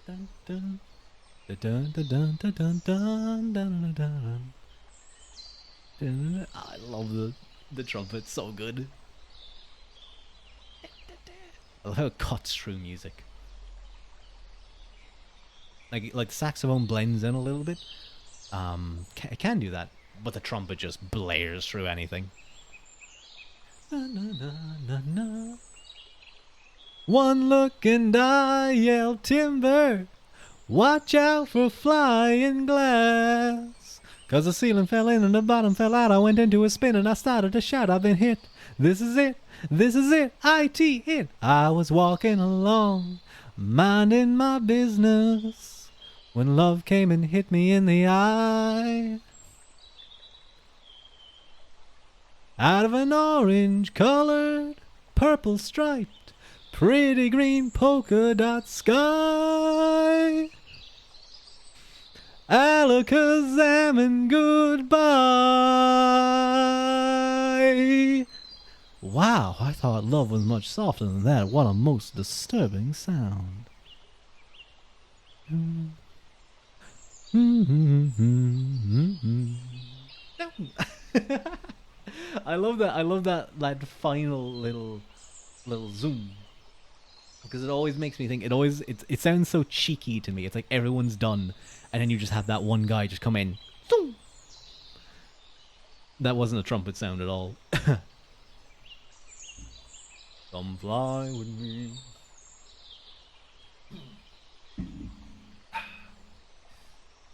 Dun, dun. Dun, dun, dun, dun, dun, dun, dun, dun, dun. I love the trumpet, so good. I love how it cuts through music. Like the saxophone blends in a little bit. It can do that, but the trumpet just blares through anything. Na, na, na, na, na. One look and I yelled timber, watch out for flying glass. 'Cause the ceiling fell in and the bottom fell out. I went into a spin and I started to shout, I've been hit. This is it, this is it, IT it. I was walking along, minding my business, when love came and hit me in the eye. Out of an orange-colored, purple striped, pretty green polka dot sky, alakazam and goodbye. Wow, I thought love was much softer than that. What a most disturbing sound. I love that. I love that final little zoom, because it always makes me think. It sounds so cheeky to me. It's like everyone's done, and then you just have that one guy just come in. Zoom. That wasn't a trumpet sound at all. Come fly with me.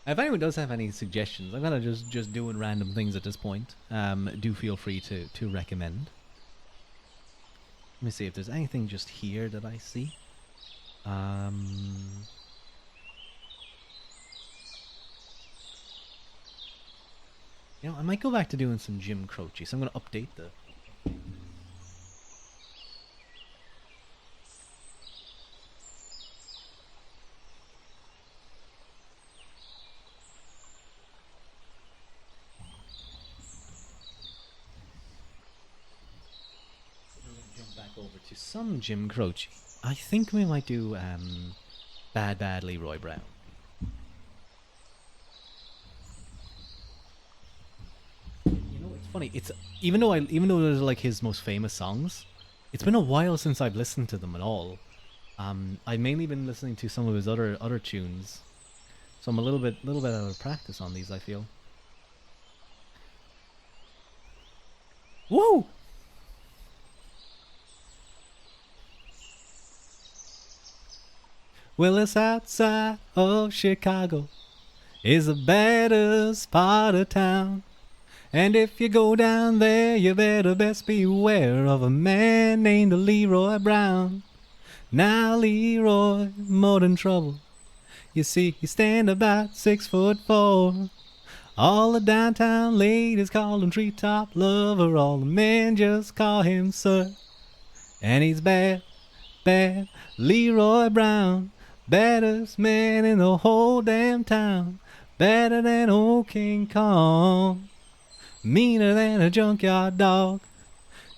If anyone does have any suggestions, I'm gonna just doing random things at this point. Do feel free to recommend. Let me see if there's anything just here that I see. You know, I might go back to doing some Jim Croce, so I'm gonna update the. Over to some Jim Croce. I think we might do Bad Bad Leroy Brown. You know, it's funny. It's even though those are like his most famous songs, it's been a while since I've listened to them at all. I've mainly been listening to some of his other tunes, so I'm a little bit out of practice on these, I feel. Whoa! Well, it's outside of Chicago is the baddest part of town. And if you go down there, you better best beware of a man named Leroy Brown. Now Leroy, more than trouble. You see, he stand about 6'4". All the downtown ladies call him treetop lover. All the men just call him sir. And he's bad, bad, Leroy Brown. Baddest man in the whole damn town. Better than old King Kong. Meaner than a junkyard dog.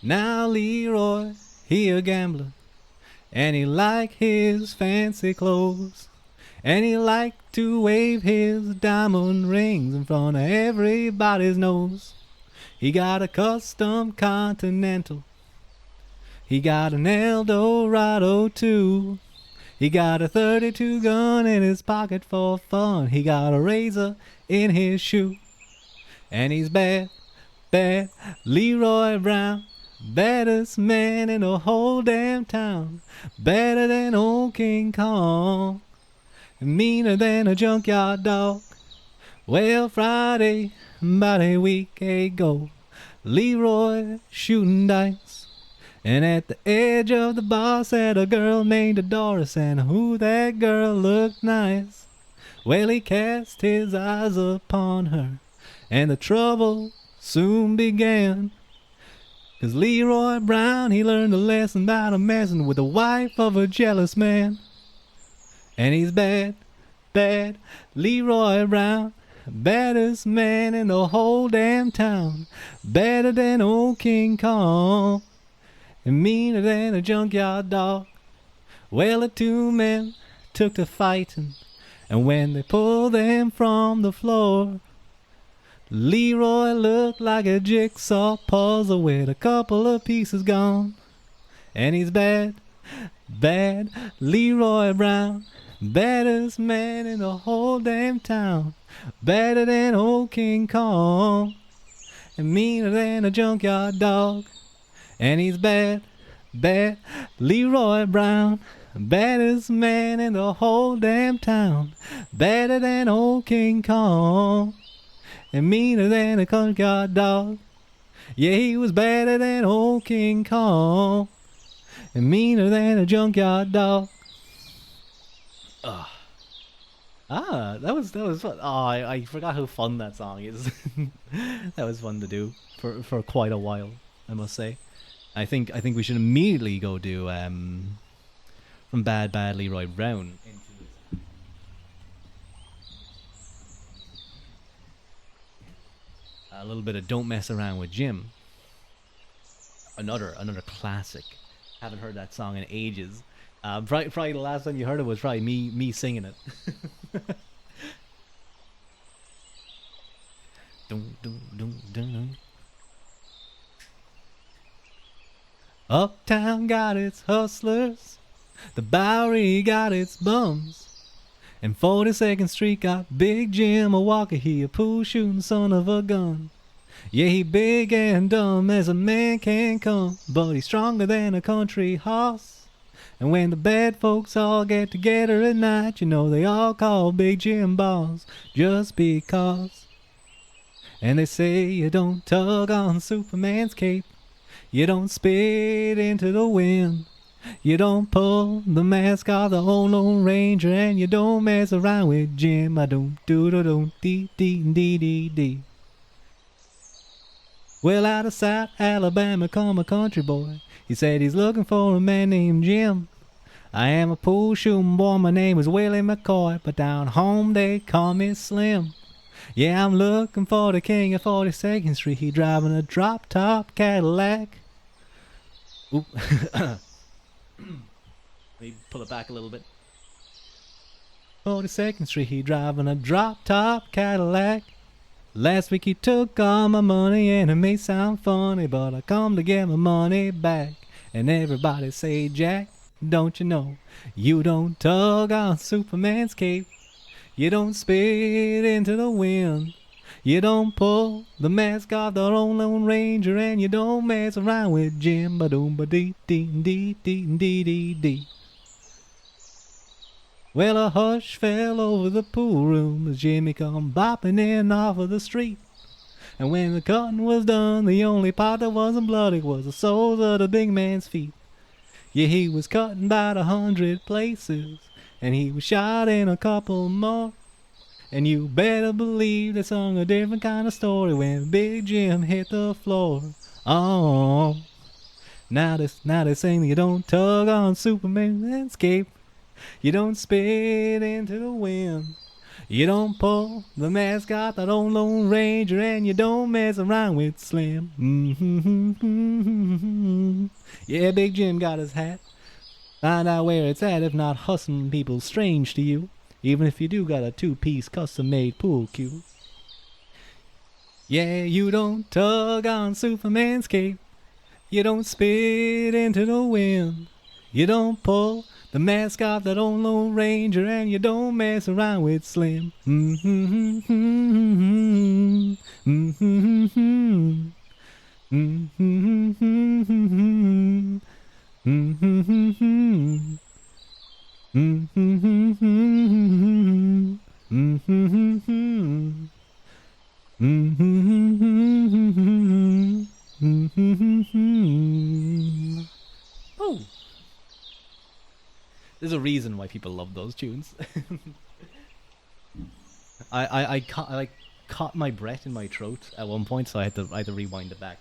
Now Leroy, he a gambler. And he like his fancy clothes. And he like to wave his diamond rings in front of everybody's nose. He got a custom Continental. He got an Eldorado too. He got a 32 gun in his pocket for fun. He got a razor in his shoe. And he's bad, bad, Leroy Brown. Baddest man in the whole damn town. Better than old King Kong. Meaner than a junkyard dog. Well, Friday, about a week ago, Leroy shooting dice. And at the edge of the bar sat a girl named Doris, and who that girl looked nice. Well, he cast his eyes upon her, and the trouble soon began. 'Cause Leroy Brown, he learned a lesson about a messin' with the wife of a jealous man. And he's bad, bad, Leroy Brown. Baddest man in the whole damn town. Better than old King Kong. And meaner than a junkyard dog. Well, the two men took to fighting, and when they pulled them from the floor, Leroy looked like a jigsaw puzzle with a couple of pieces gone. And he's bad, bad, Leroy Brown. Baddest man in the whole damn town. Better than old King Kong. And meaner than a junkyard dog. And he's bad, bad, Leroy Brown. Baddest man in the whole damn town. Better than old King Kong. And meaner than a junkyard dog. Yeah, he was better than old King Kong. And meaner than a junkyard dog. That was fun. Oh, I forgot how fun that song is. That was fun to do for quite a while, I must say. I think we should immediately go do from Bad Bad Leroy Brown into a little bit of Don't Mess Around with Jim. Another classic. Haven't heard that song in ages. Probably the last time you heard it was probably me singing it. Dun, dun, dun, dun. Uptown got its hustlers, the Bowery got its bums, and 42nd Street got Big Jim, a walker, he a pool shooting son of a gun. Yeah, he big and dumb as a man can come, but he's stronger than a country horse. And when the bad folks all get together at night, you know they all call Big Jim boss, just because. And they say you don't tug on Superman's cape, you don't spit into the wind, you don't pull the mask off the old Lone Ranger, and you don't mess around with Jim. I don't do do do dee dee dee dee dee. Well, out of South Alabama come a country boy. He said he's looking for a man named Jim. I am a pool shooting boy, my name is Willie McCoy, but down home they call me Slim. Yeah, I'm looking for the king of 42nd Street. He driving a drop-top Cadillac. Oop. Let me pull it back a little bit. 42nd Street, he driving a drop-top Cadillac. Last week he took all my money, and it may sound funny, but I come to get my money back. And everybody say, Jack, don't you know, you don't tug on Superman's cape, you don't spit into the wind, you don't pull the mask off the Lone Ranger, and you don't mess around with Jim. Ba-doom ba-dee dee dee dee dee dee dee. Well, a hush fell over the pool room as Jimmy come bopping in off of the street. And when the cutting was done, the only part that wasn't bloody was the soles of the big man's feet. Yeah, he was cutting about 100 places, and he was shot in a couple more. And you better believe they sung a different kind of story when Big Jim hit the floor. Oh, now they sing you don't tug on Superman's landscape. You don't spit into the wind. You don't pull the mascot, that old Lone Ranger, and you don't mess around with Slim. Yeah, Big Jim got his hat. Find out where it's at, if not hustling people strange to you. Even if you do got a two-piece custom-made pool cue. Yeah, you don't tug on Superman's cape. You don't spit into the wind. You don't pull the mask off that old Lone Ranger, and you don't mess around with Slim. Oh, there's a reason why people love those tunes. I caught my breath in my throat at one point, so I had to rewind it back.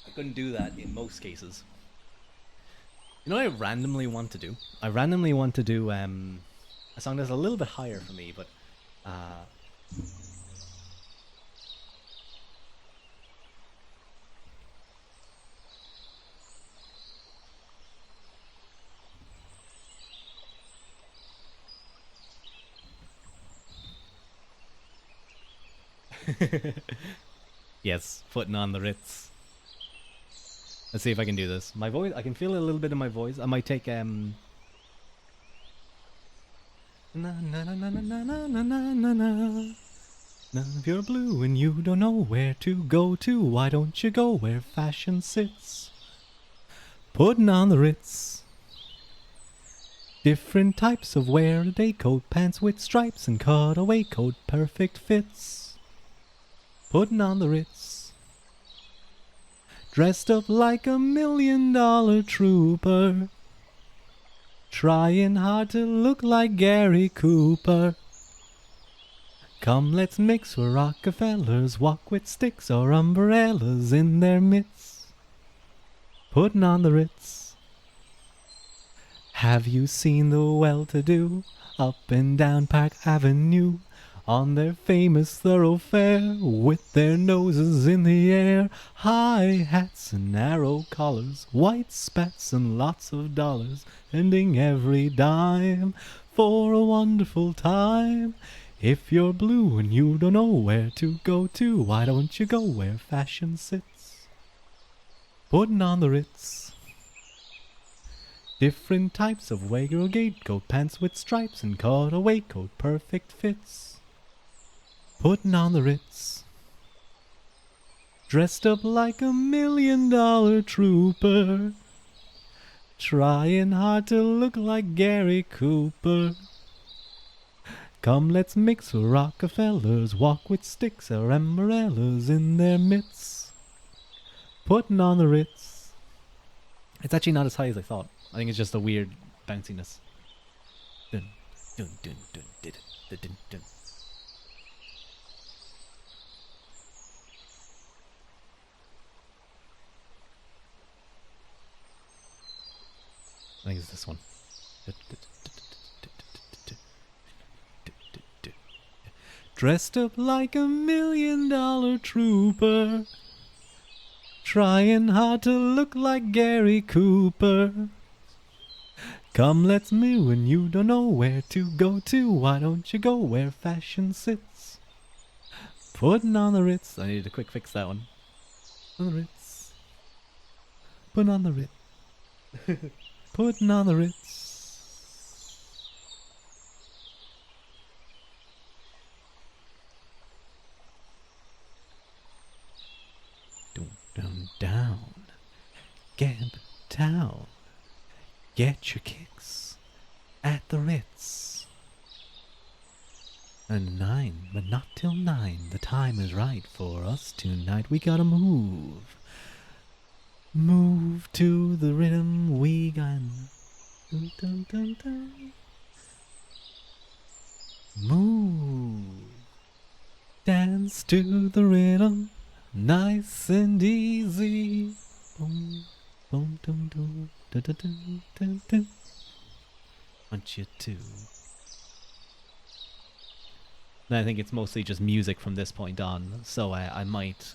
I couldn't do that in most cases. You know what I randomly want to do? I randomly want to do a song that's a little bit higher for me, but yes, putting on the Ritz. Let's see if I can do this. My voice, I can feel a little bit in my voice. I might take na na na na na na na na na na. Now if you're blue and you don't know where to go to, why don't you go where fashion sits? Putting on the Ritz. Different types of wear, a day coat, pants with stripes and cutaway coat, perfect fits. Putting on the Ritz. Dressed up like $1 million trooper, trying hard to look like Gary Cooper. Come, let's mix where Rockefellers walk with sticks or umbrellas in their mitts. Putting on the Ritz. Have you seen the well-to-do up and down Park Avenue on their famous thoroughfare with their noses in the air? High hats and narrow collars, white spats and lots of dollars, spending every dime for a wonderful time. If you're blue and you don't know where to go to, why don't you go where fashion sits? Putting on the Ritz. Different types of Wagner gatecoat, pants with stripes and cutaway coat, perfect fits. Putting on the Ritz. Dressed up like $1 million trooper, trying hard to look like Gary Cooper. Come, let's mix with Rockefellers, walk with sticks or umbrellas in their mitts. Putting on the Ritz. It's actually not as high as I thought. I think it's just a weird bounciness. Dun, dun, dun, dun, dun, dun, dun, dun. I think it's this one. Dressed up like $1 million trooper, trying hard to look like Gary Cooper. Come, let's move and you don't know where to go to, why don't you go where fashion sits? Putting on the Ritz. I needed to quick fix that one. On the Ritz. Putting on the Ritz. Putting on the Ritz. Down, down, down. Get down. Get your kicks at the Ritz. And 9, but not till 9. The time is right for us tonight. We gotta move. Move to the rhythm we got. Dun, dun, dun, dun. Move. Dance to the rhythm. Nice and easy. Boom, boom, dum, dum, dun, dun, dun, dun, dun. Want you to. I think it's mostly just music from this point on, so I might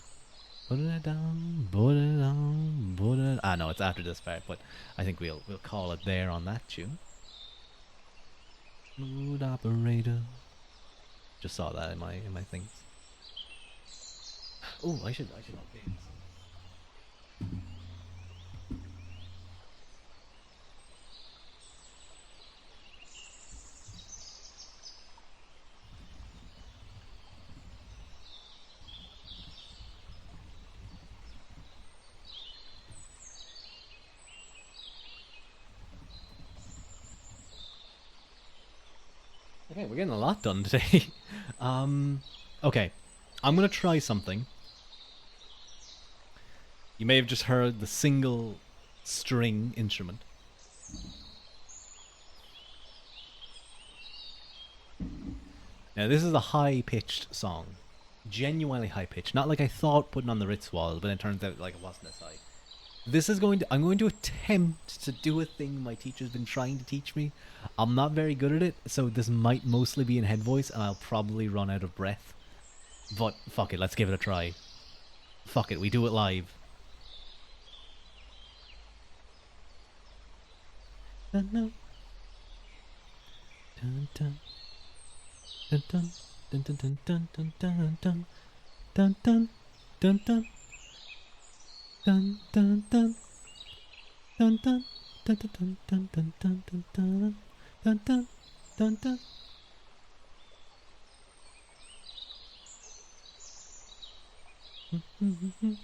put it down, put it down, put it. Ah, no, it's after this part, but I think we'll call it there on that tune. Mood operator. Just saw that in my things. Oh, I should update this. Okay, we're getting a lot done today. Okay, I'm gonna try something. You may have just heard the single string instrument. Now this is a high-pitched song. Genuinely high-pitched. Not like I thought putting on the Ritz wall, but it turns out like it wasn't as high. This is I'm going to attempt to do a thing my teacher's been trying to teach me. I'm not very good at it, so this might mostly be in head voice, and I'll probably run out of breath. But fuck it, let's give it a try. Fuck it, we do it live. Dun dun dun dun dun dun dun dun dun dun dun dun dun dun dun. Dun dun dun dun dun dun dun dun dun dun dun dun dun dun dun dun.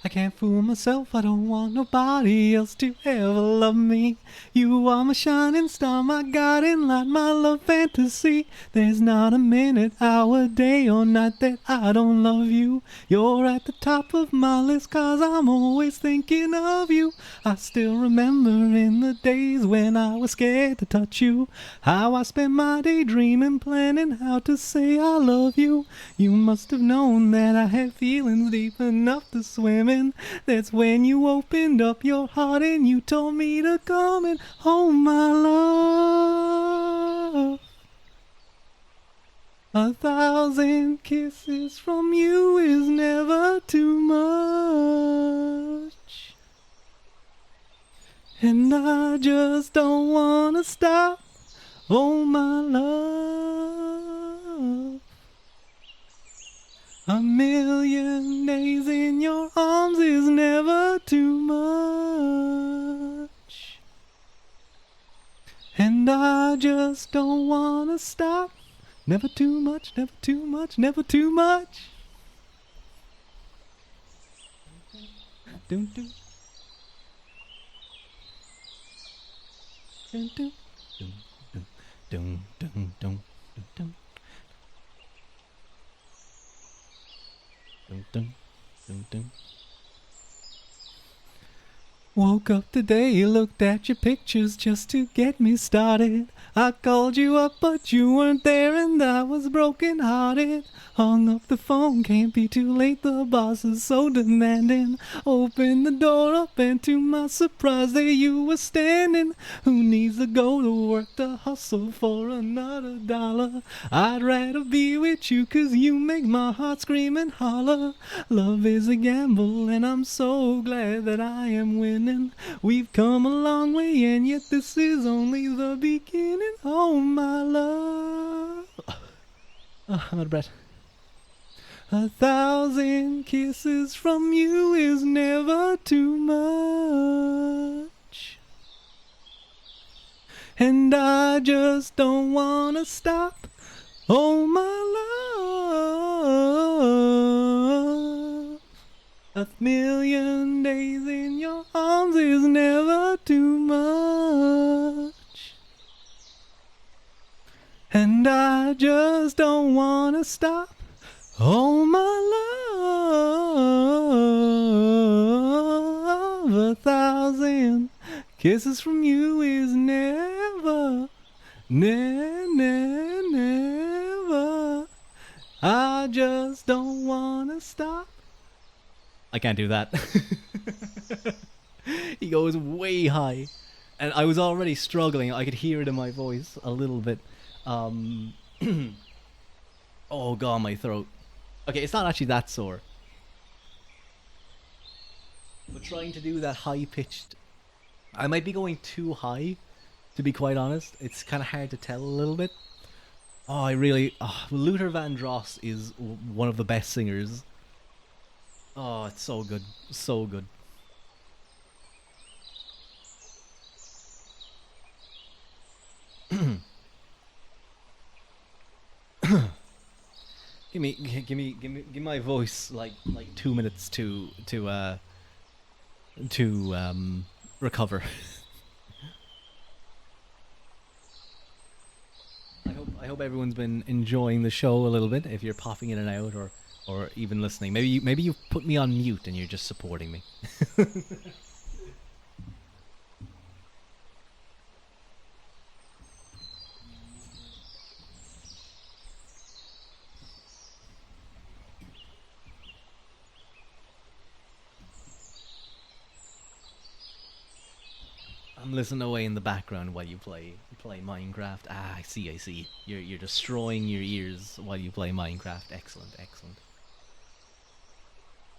I can't fool myself, I don't want nobody else to ever love me. You are my shining star, my guiding light, my love fantasy. There's not a minute, hour, day or night that I don't love you. You're at the top of my list, cause I'm always thinking of you. I still remember in the days when I was scared to touch you, how I spent my day dreaming, planning how to say I love you. You must have known that I had feelings deep enough to swim in. That's when you opened up your heart and you told me to come and hold my love. 1,000 kisses from you is never too much, and I just don't wanna stop. Oh my love, 1,000,000 days in your arms is never too much, and I just don't wanna stop. Never too much, never too much, never too much. Dun, dun. Dun, dun, dun, dun, dun, dun, dun, dun, dun, dun, dun. Woke up today, looked at your pictures just to get me started. I called you up but you weren't there and I was broken hearted. Hung up the phone, can't be too late, the boss is so demanding. Opened the door up and to my surprise there you were standing. Who needs to go to work to hustle for another dollar? I'd rather be with you cause you make my heart scream and holler. Love is a gamble and I'm so glad that I am winning. We've come a long way and yet this is only the beginning. Oh my love. I'm out of breath. 1,000 kisses from you is never too much, and I just don't wanna stop. Oh my love, 1,000,000 days in your arms is never too much, And I just don't wanna stop. Oh my love, 1,000 kisses from you is never, never. I just don't wanna stop. I can't do that. He goes way high. And I was already struggling. I could hear it in my voice a little bit. Oh god, my throat. Okay, it's not actually that sore. But trying to do that high-pitched... I might be going too high, to be quite honest. It's kind of hard to tell a little bit. Oh, I really... Oh, Luther Vandross is one of the best singers. Oh, it's so good. So good. Give me my voice like 2 minutes to recover. I hope everyone's been enjoying the show a little bit. If you're popping in and out or even listening, maybe you put me on mute and you're just supporting me. I'm listening away in the background while you play Minecraft. Ah, I see. You're destroying your ears while you play Minecraft. Excellent.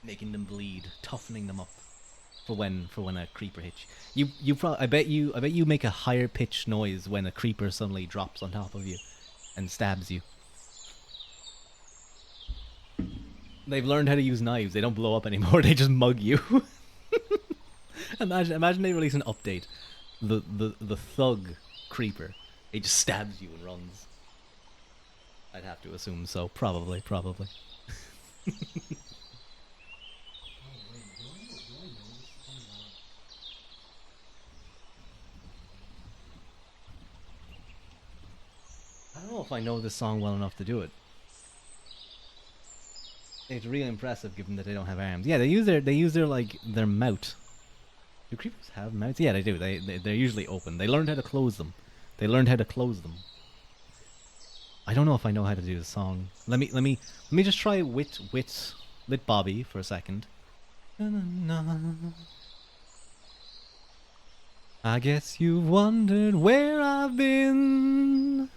Making them bleed, toughening them up for when a creeper hits you. I bet you make a higher pitched noise when a creeper suddenly drops on top of you and stabs you. They've learned how to use knives. They don't blow up anymore. They just mug you. Imagine they release an update. The thug creeper. He just stabs you and runs. I'd have to assume so. Probably. I don't know if I know this song well enough to do it. It's really impressive given that they don't have arms. Yeah, they use their mouth. Do creepers have mouths? Yeah, they do. They're usually open. They learned how to close them. I don't know if I know how to do the song. Let me just try Wit Bobby for a second. I guess you've wondered where I've been.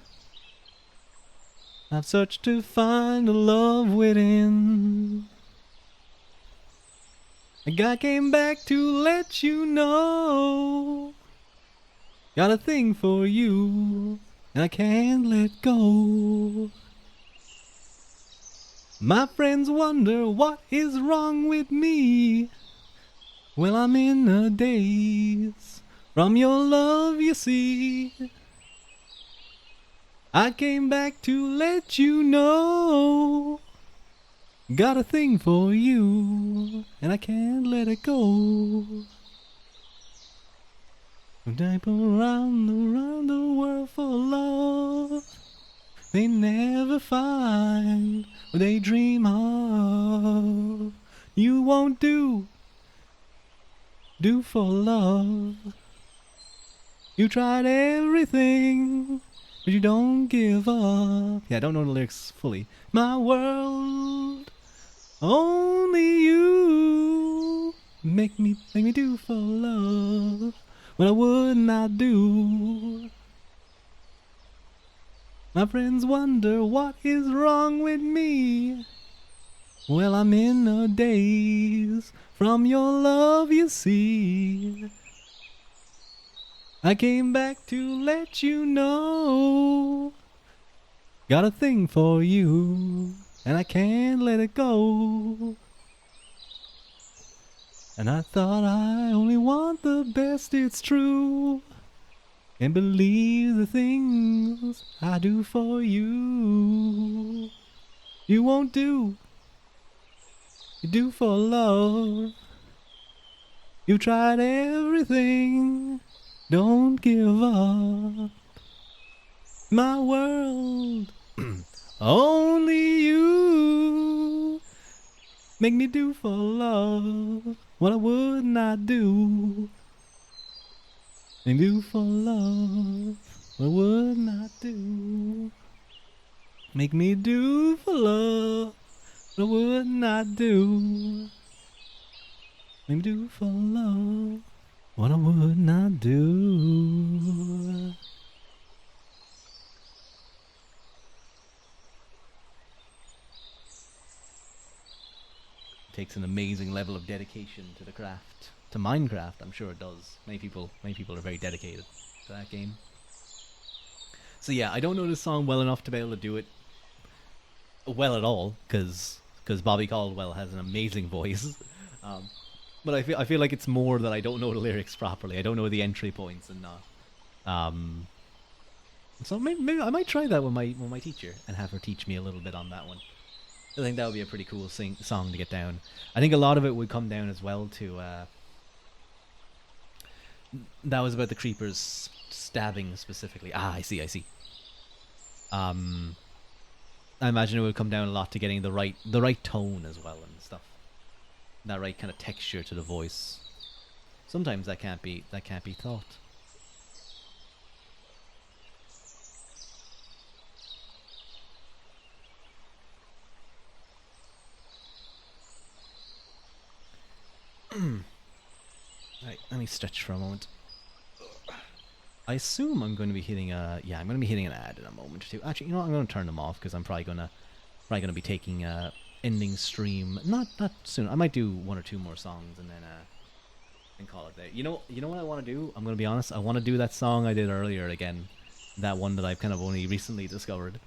I've searched to find a love within. I came back to let you know. Got a thing for you, and I can't let go. My friends wonder what is wrong with me. Well, I'm in a daze from your love, you see. I came back to let you know. Got a thing for you, and I can't let it go. People around the world for love. They never find what they dream of. You won't do for love. You tried everything, but you don't give up. Yeah, I don't know the lyrics fully. My world, only you make me do for love what I would not do. My friends wonder what is wrong with me. Well, I'm in a daze from your love, you see. I came back to let you know. Got a thing for you, and I can't let it go. And I thought I only want the best, it's true. And believe the things I do for you. You won't do. You do for love. You tried everything. Don't give up. my world. Only you make me do for love what I would not do. Make me do for love what I would not do. Make me do for love what I would not do. Make me do for love what I would not do. Takes an amazing level of dedication to the craft, to Minecraft. I'm sure it does. Many people are very dedicated to that game. So yeah, I don't know this song well enough to be able to do it well at all, because Bobby Caldwell has an amazing voice. But I feel like it's more that I don't know the lyrics properly. I don't know the entry points and not. So maybe I might try that with my teacher and have her teach me a little bit on that one. I think that would be a pretty cool song to get down. I think a lot of it would come down as well to that was about the creepers stabbing specifically. I see. I imagine it would come down a lot to getting the right tone as well and stuff. That right kind of texture to the voice. Sometimes that can't be thought. Right, let me stretch for a moment. I assume I'm going to be hitting I'm going to be hitting an ad in a moment or two. Actually, you know what? I'm going to turn them off because I'm probably going to be taking ending stream not soon. I might do one or two more songs and call it there. You know what I want to do? I'm going to be honest. I want to do that song I did earlier again. That one that I've kind of only recently discovered.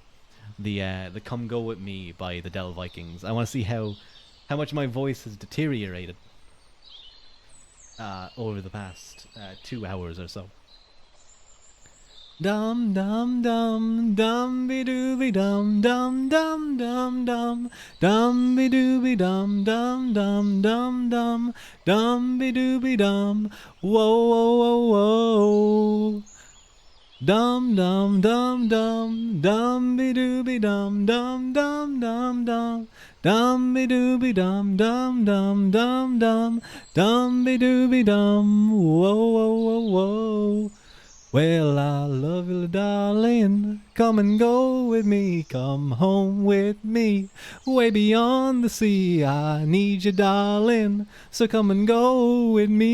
The Come Go With Me by the Del Vikings. I want to see how much my voice has deteriorated over the past 2 hours or so. Dum dum dum dum be dooby dum dum dum dum dum dum be dooby dum dum dum dum dum dum be dooby dum whoa whoa whoa whoa dum dum dum dum dum be dooby dum dum dum dum dum dum be dooby dum dum dum dum dum dum be dooby dum whoa whoa whoa whoa. Well, I love you, darling. Come and go with me. Come home with me. Way beyond the sea. I need you, darling. So come and go with me.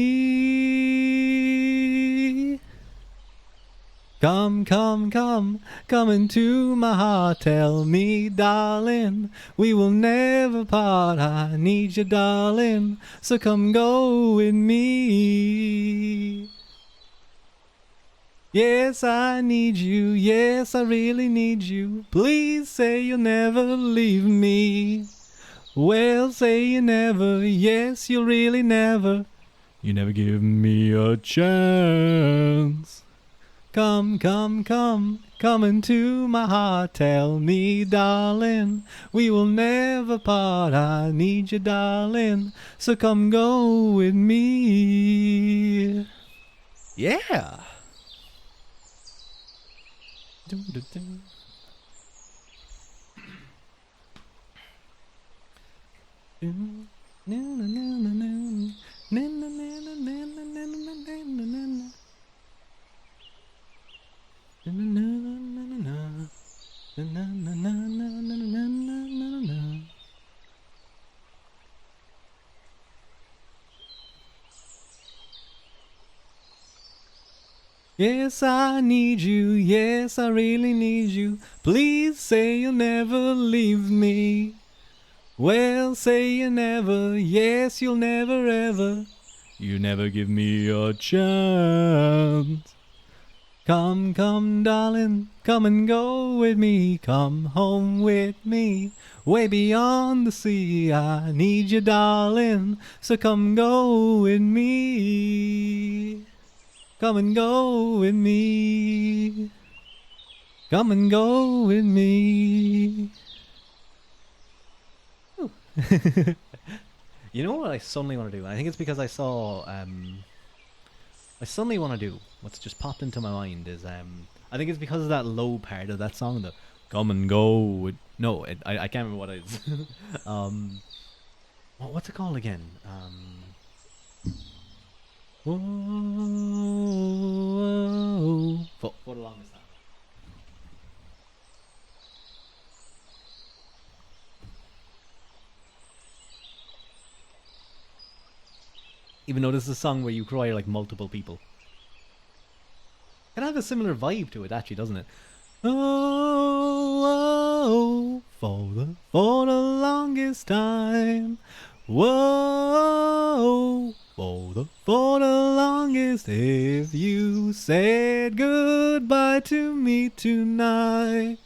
Come, come, come. Come into my heart. Tell me, darling. We will never part. I need you, darling. So come go with me. Yes, I need you, yes, I really need you. Please say you'll never leave me. Well, say you never, yes, you'll really never. You never give me a chance. Come, come, come, come into my heart. Tell me, darling, we will never part. I need you, darling, so come go with me. Yeah. Yes, I need you, yes, I really need you. Please say you'll never leave me. Well, say you never, yes, you'll never ever. You never give me a chance. Come, come, darling, come and go with me. Come home with me, way beyond the sea. I need you, darling, so come go with me. Come and go with me. Come and go with me. You know what I suddenly want to do? I think it's because I saw I suddenly want to do what's just popped into my mind is I think it's because of that low part of that song, the "Come and Go." No, I can't remember what it is. um, what's it called again? Whoa, for the longest time. Even though this is a song where you cry like multiple people, it has a similar vibe to it, actually, doesn't it? Oh, for the longest time. Whoa, for the longest. If you said goodbye to me tonight,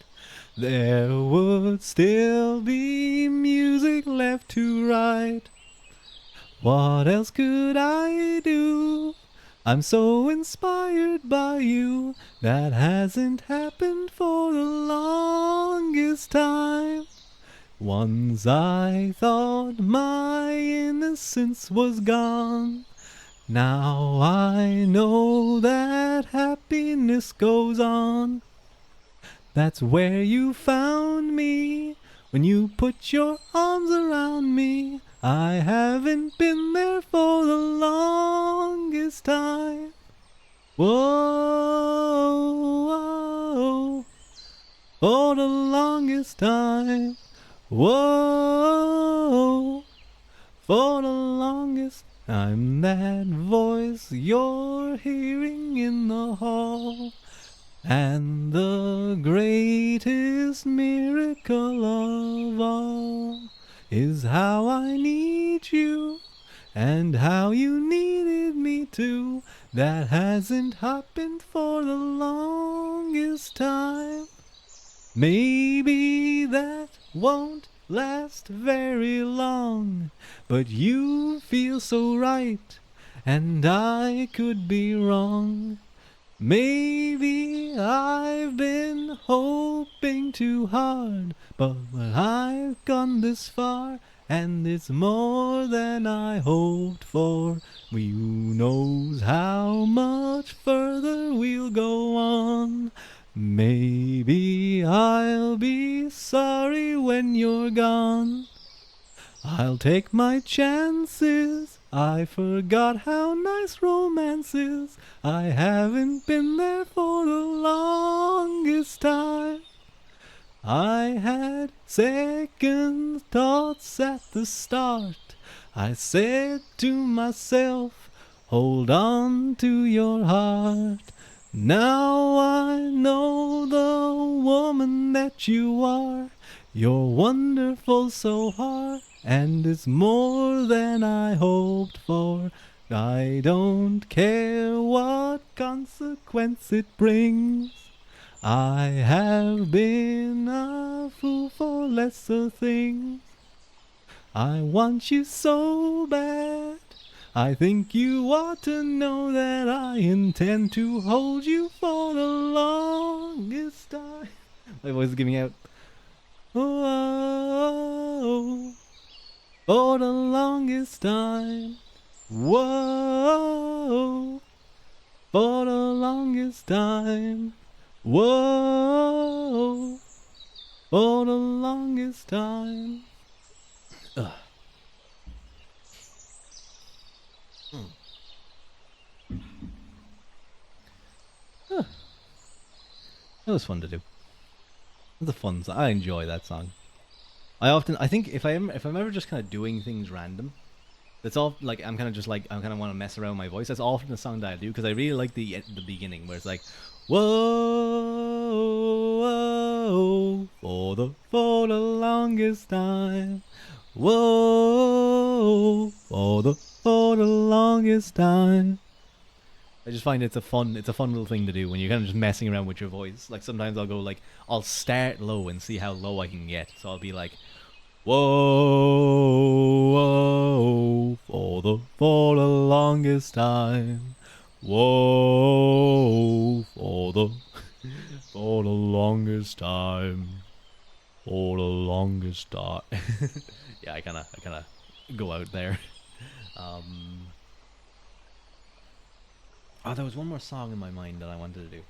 there would still be music left to write. What else could I do? I'm so inspired by you. That hasn't happened for the longest time. Once I thought my innocence was gone. Now I know that happiness goes on. That's where you found me, when you put your arms around me. I haven't been there for the longest time. Whoa, for the longest time. Whoa, for the longest. I'm that voice you're hearing in the hall. And the greatest miracle of all is how I need you and how you needed me too. That hasn't happened for the longest time. Maybe that won't last very long, but you feel so right, and I could be wrong. Maybe I've been hoping too hard, but I've gone this far, and it's more than I hoped for. Who knows how much further we'll go on? Maybe I'll be sorry when you're gone. I'll take my chances. I forgot how nice romance is. I haven't been there for the longest time. I had second thoughts at the start. I said to myself, hold on to your heart. Now I know the woman that you are. You're wonderful so hard, and it's more than I hoped for. I don't care what consequence it brings. I have been a fool for lesser things. I want you so bad. I think you ought to know that I intend to hold you for the longest time. My voice is giving out. Whoa, for the longest time. Whoa, for the longest time. Whoa, for the longest time. Ugh. Huh. That was fun to do. It was a fun song. I enjoy that song. I think if I'm ever just kind of doing things random, that's all. Like I'm kind of just like I kind of want to mess around with my voice. That's often the song that I do because I really like the beginning where it's like, whoa, for the longest time, whoa, for the longest time. I just find it's a fun little thing to do when you're kind of just messing around with your voice. Like sometimes I'll start low and see how low I can get. So I'll be like, whoa, for the longest time, whoa, for the longest time, for the longest time. Yeah, I kind of go out there. Um, Oh, there was one more song in my mind that I wanted to do.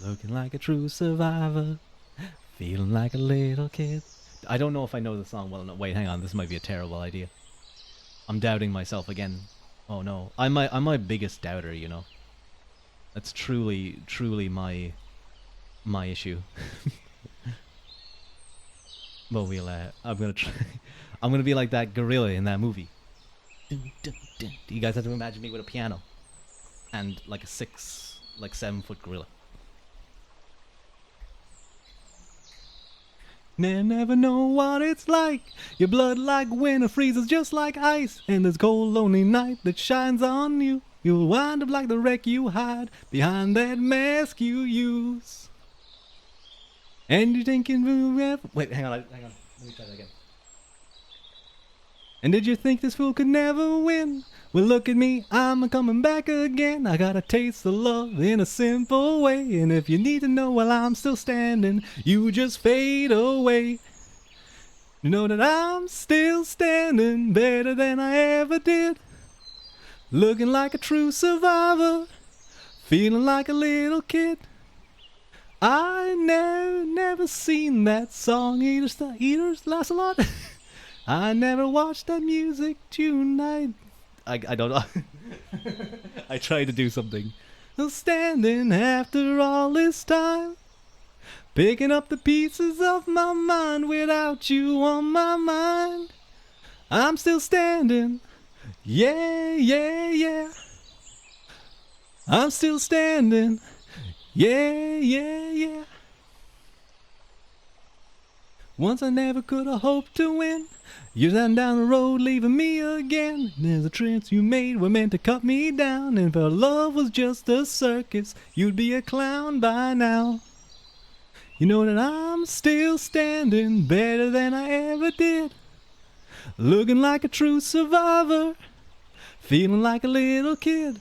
Looking like a true survivor, feeling like a little kid. I don't know if I know the song well enough. Wait, hang on. This might be a terrible idea. I'm doubting myself again. Oh no, I'm my biggest doubter. You know, that's truly my issue. But we'll. I'm gonna try. I'm gonna be like that gorilla in that movie. Dun, dun, dun. You guys have to imagine me with a piano and like a 7 foot gorilla. Never know what it's like. Your blood like winter freezes just like ice. And this cold lonely night that shines on you. You'll wind up like the wreck you hide behind that mask you use. And you're thinking, wait, hang on. Let me try that again. And did you think this fool could never win? Well, look at me, I'm coming back again. I got a taste of love in a simple way. And if you need to know while I'm still standing, you just fade away. You know that I'm still standing better than I ever did. Looking like a true survivor, feeling like a little kid. I never seen that song Eaters last a lot. I never watched that music tonight. I don't know. I tried to do something. Standing after all this time, picking up the pieces of my mind without you on my mind. I'm still standing. Yeah, yeah, yeah. I'm still standing. Yeah, yeah, yeah. Once I never could have hoped to win. You're down the road leaving me again. There's a trance you made were meant to cut me down. And if our love was just a circus, you'd be a clown by now. You know that I'm still standing better than I ever did. Looking like a true survivor, feeling like a little kid.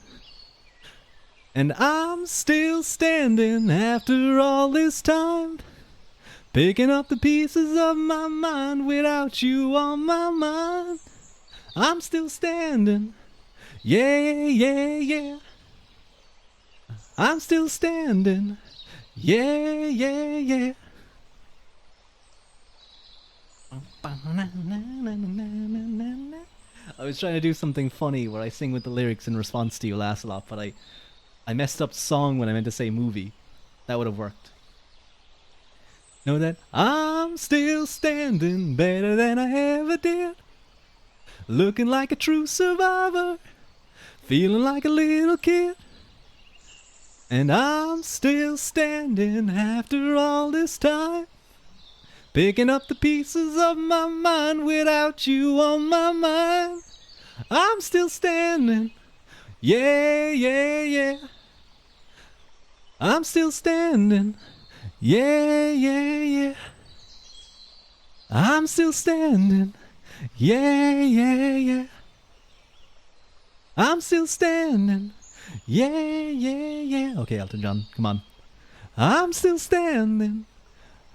And I'm still standing after all this time, picking up the pieces of my mind without you on my mind. I'm still standing. Yeah, yeah, yeah. I'm still standing. Yeah, yeah, yeah. I was trying to do something funny where I sing with the lyrics in response to You Last a Lot, but I messed up song when I meant to say movie. That would have worked. Know that I'm still standing better than I ever did. Looking like a true survivor, feeling like a little kid. And I'm still standing after all this time, picking up the pieces of my mind without you on my mind. I'm still standing. Yeah, yeah, yeah. I'm still standing. Yeah, yeah, yeah. I'm still standing. Yeah, yeah, yeah. I'm still standing. Yeah, yeah, yeah. Okay, Elton John, come on. I'm still standing.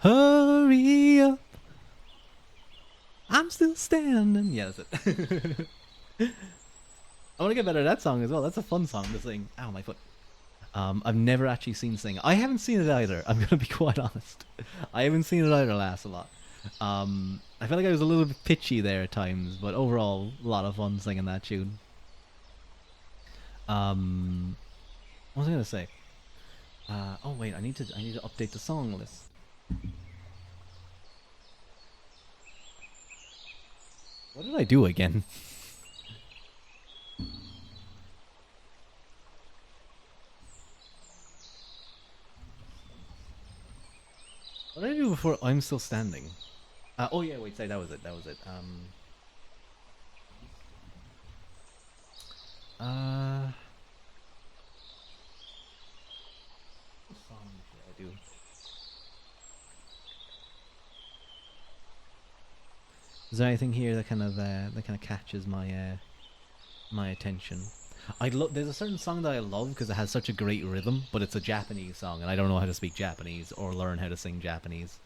Hurry up. I'm still standing. Yeah, that's it. I want to get better at that song as well. That's a fun song to sing. Ow, my foot. I've never actually seen Sing. I haven't seen it either. I'm gonna be quite honest. I haven't seen it either. Last a lot. I feel like I was a little bit pitchy there at times, but overall, a lot of fun singing that tune. What was I gonna say? Oh wait, I need to update the song list. What did I do again? What did I do before I'm still standing? Oh yeah, wait, say that was it. That was it. What song should I do? Is there anything here that kind of catches my attention? There's a certain song that I love because it has such a great rhythm, but it's a Japanese song, and I don't know how to speak Japanese or learn how to sing Japanese.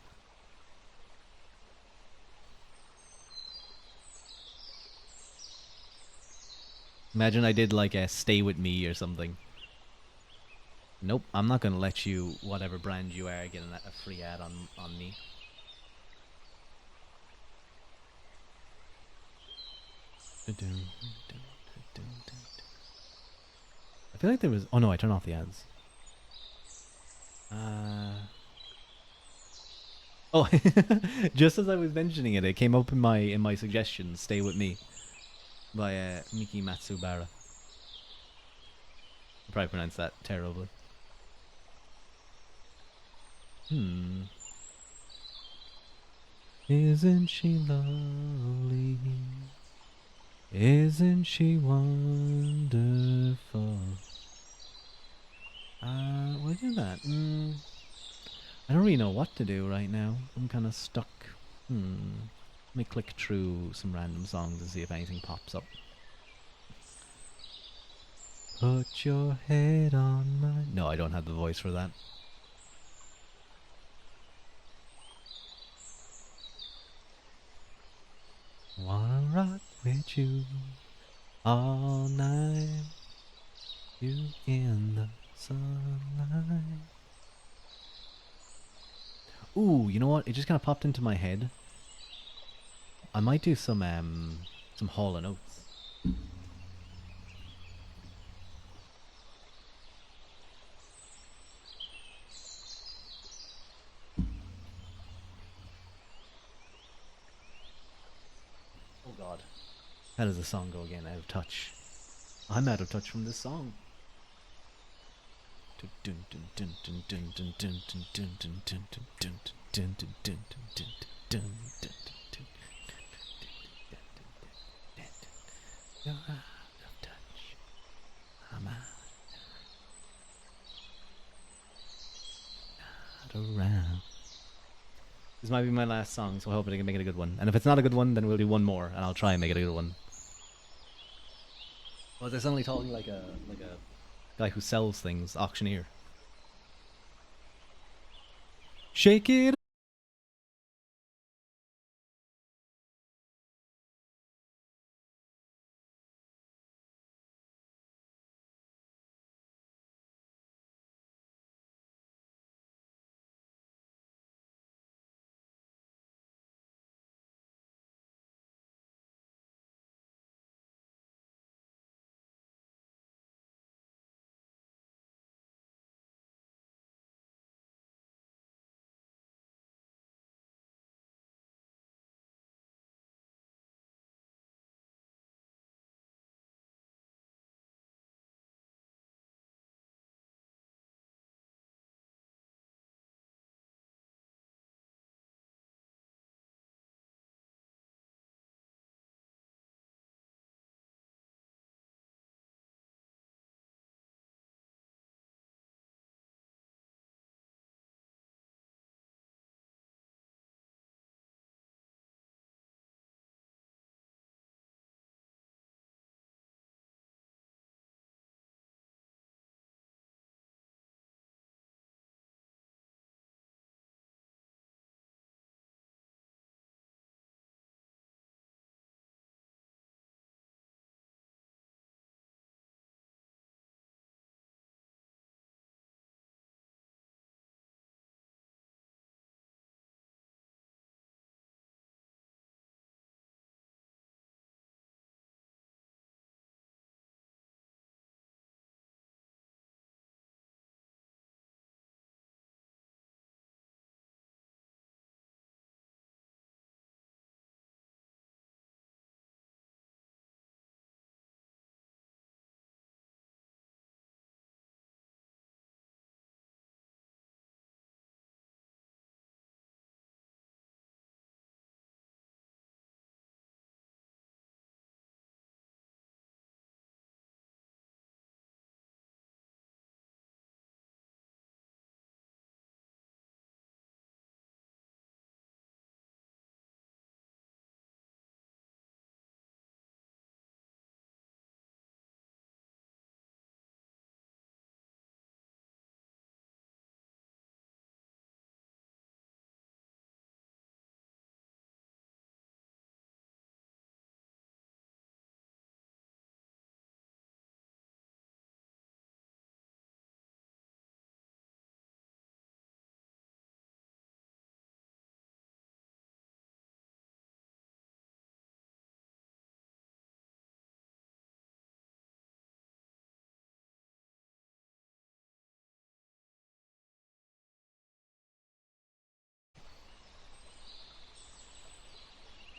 Imagine I did like a "Stay with Me" or something. Nope, I'm not gonna let you, whatever brand you are, get a free ad on me. I feel like there was. Oh no, I turned off the ads. Oh, just as I was mentioning it, it came up in my suggestions. Stay with me by Miki Matsubara. I probably pronounced that terribly. Hmm. Isn't she lovely? Isn't she wonderful? What do that? I don't really know what to do right now. I'm kind of stuck. Let me click through some random songs and see if anything pops up. Put your head on my. No, I don't have the voice for that. Wanna rock with you all night. You in the sunlight. Ooh, you know what? It just kind of popped into my head. I might do some Hall and Oates. Oh God, how does the song go again? Out of touch. I'm out of touch from this song. You're out of touch. I'm out around. This might be my last song, so I hope I can make it a good one. And if it's not a good one, then we'll do one more, and I'll try and make it a good one. Was I suddenly talking like a guy who sells things, auctioneer? Shake it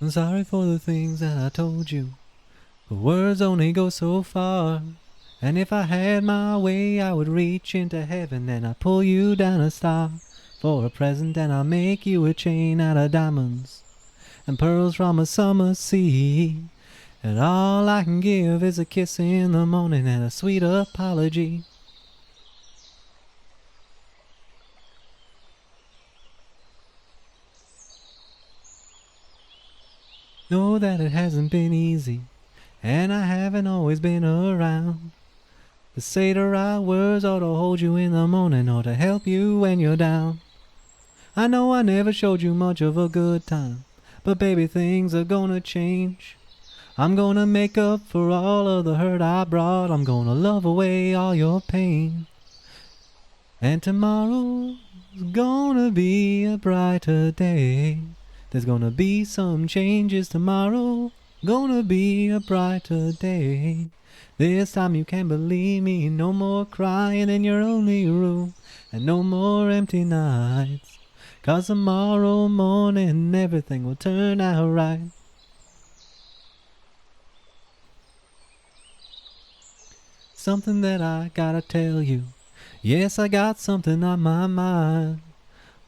I'm sorry for the things that I told you. But words only go so far. And if I had my way, I would reach into heaven and I pull you down a star for a present, and I'll make you a chain out of diamonds and pearls from a summer sea. And all I can give is a kiss in the morning and a sweet apology. Know that it hasn't been easy, and I haven't always been around to say the right words or to hold you in the morning or to help you when you're down. I know I never showed you much of a good time, but baby, things are gonna change. I'm gonna make up for all of the hurt I brought. I'm gonna love away all your pain. And tomorrow's gonna be a brighter day. There's gonna be some changes tomorrow. Gonna be a brighter day. This time you can believe me. No more crying in your only room. And no more empty nights. 'Cause tomorrow morning everything will turn out right. Something that I gotta tell you. Yes, I got something on my mind.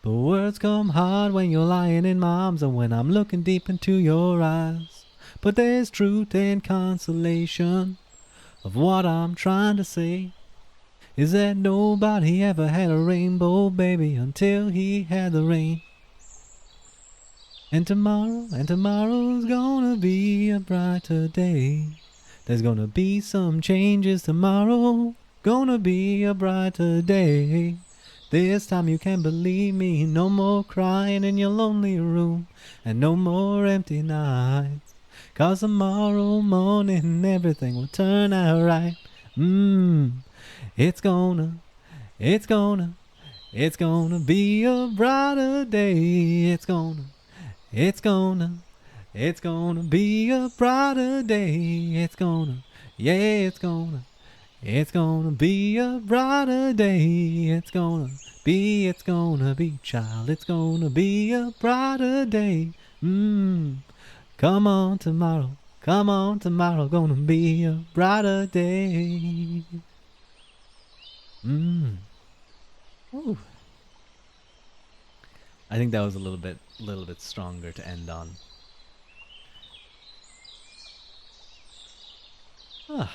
But words come hard when you're lying in my arms and when I'm looking deep into your eyes. But there's truth and consolation of what I'm trying to say. Is that nobody ever had a rainbow, baby, until he had the rain. And tomorrow's gonna be a brighter day. There's gonna be some changes tomorrow. Gonna be a brighter day. This time you can believe me. No more crying in your lonely room. And no more empty nights. 'Cause tomorrow morning everything will turn out right. It's gonna be a brighter day. It's gonna be a brighter day. It's gonna be a brighter day. It's gonna be, child. It's gonna be a brighter day. Come on tomorrow, gonna be a brighter day. Ooh. I think that was a little bit stronger to end on. I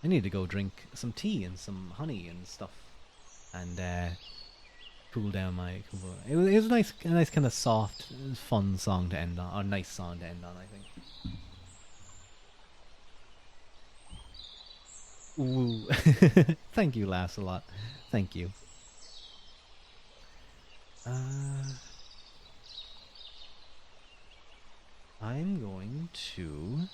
need to go drink some tea and some honey and stuff, and cool down my. It was a nice kind of soft, fun song to end on, or nice song to end on, I think. Ooh, thank you, laughs a lot. Thank you. I'm going to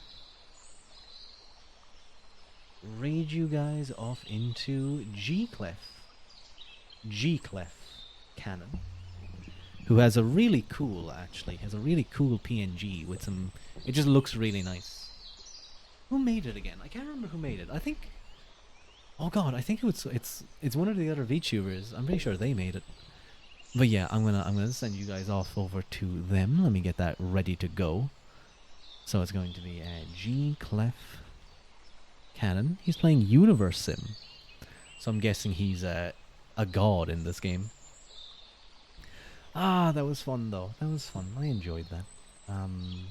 raid you guys off into G-Clef Cannon, who has a really cool, PNG with some. It just looks really nice. Who made it again? I can't remember who made it. I think. Oh god, I think it's one of the other VTubers. I'm pretty sure they made it. But yeah, I'm gonna send you guys off over to them. Let me get that ready to go. So it's going to be G-Clef Cannon. He's playing Universe Sim, so I'm guessing he's a god in this game. Ah, that was fun though. That was fun. I enjoyed that. I'm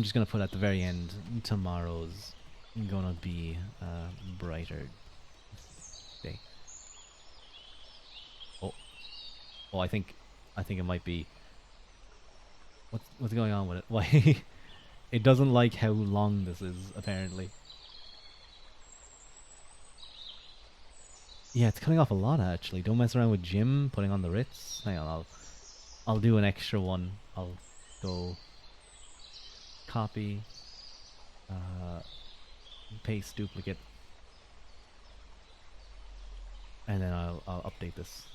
just gonna put at the very end, tomorrow's gonna be a brighter day. Oh, I think it might be. What's going on with it? Why? It doesn't like how long this is, apparently. Yeah, it's cutting off a lot, actually. Don't mess around with Jim putting on the Ritz. Hang on, I'll do an extra one. I'll go copy, paste duplicate, and then I'll update this.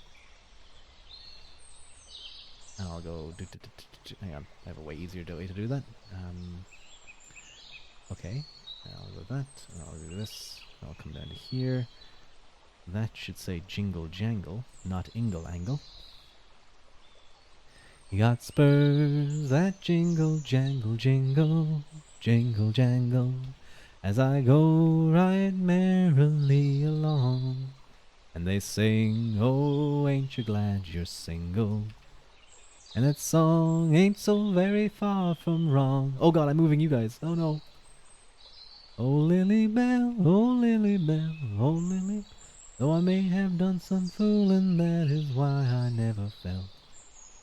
And I'll go. Hang on, I have a way easier way to do that. Okay, and I'll go that. And I'll do this. I'll come down to here. That should say Jingle Jangle, not Ingle Angle. You got spurs that jingle, jangle, jingle, jingle, jangle, as I go right merrily along. And they sing, oh, ain't you glad you're single? And that song ain't so very far from wrong. Oh god, I'm moving you guys. Oh no. Oh Lily Bell, oh Lily Bell, oh Lily. Though I may have done some fooling, that is why I never fell.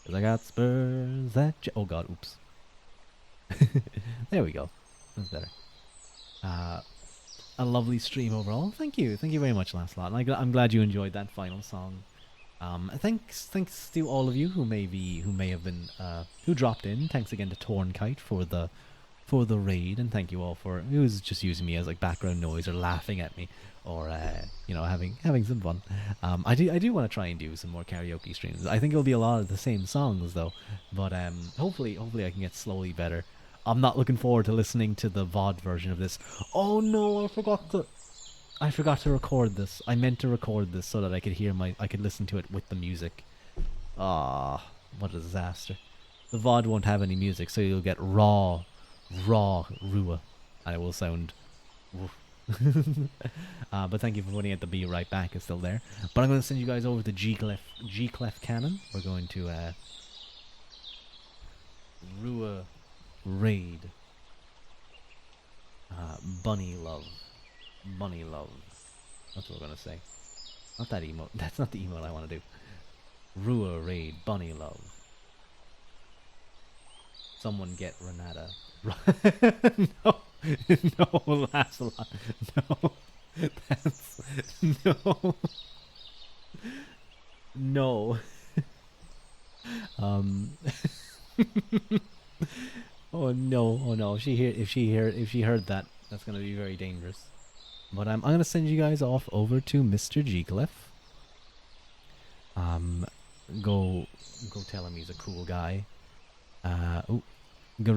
'Cause I got spurs that oh god, oops. There we go. That's better. Uh, a lovely stream overall. Thank you very much, Lancelot. I'm glad you enjoyed that final song. Thanks to all of you who may have been who dropped in. Thanks again to Torn Kite for the raid, and thank you all for who was just using me as like background noise or laughing at me or having some fun. I do want to try and do some more karaoke streams. I think it'll be a lot of the same songs though, but hopefully I can get slowly better. I'm not looking forward to listening to the VOD version of this. Oh no, I forgot to record this. I meant to record this so that I could listen to it with the music. Ah, what a disaster. The VOD won't have any music, so you'll get raw Rua. And it will sound but thank you for putting it. The Be Right Back is still there. But I'm going to send you guys over to G-Clef Cannon. We're going to Rua Raid. Bunny Love. Bunny Love. That's what we're gonna say. Not that emote. That's not the emote I want to do. Rua Raid. Bunny Love. Someone get Renata. No. No, Lancelot. No. That's... No. No. Oh no. Oh no. If she heard that, that's gonna be very dangerous. But I'm gonna send you guys off over to Mr. G-Clef. Go tell him he's a cool guy. Oh, go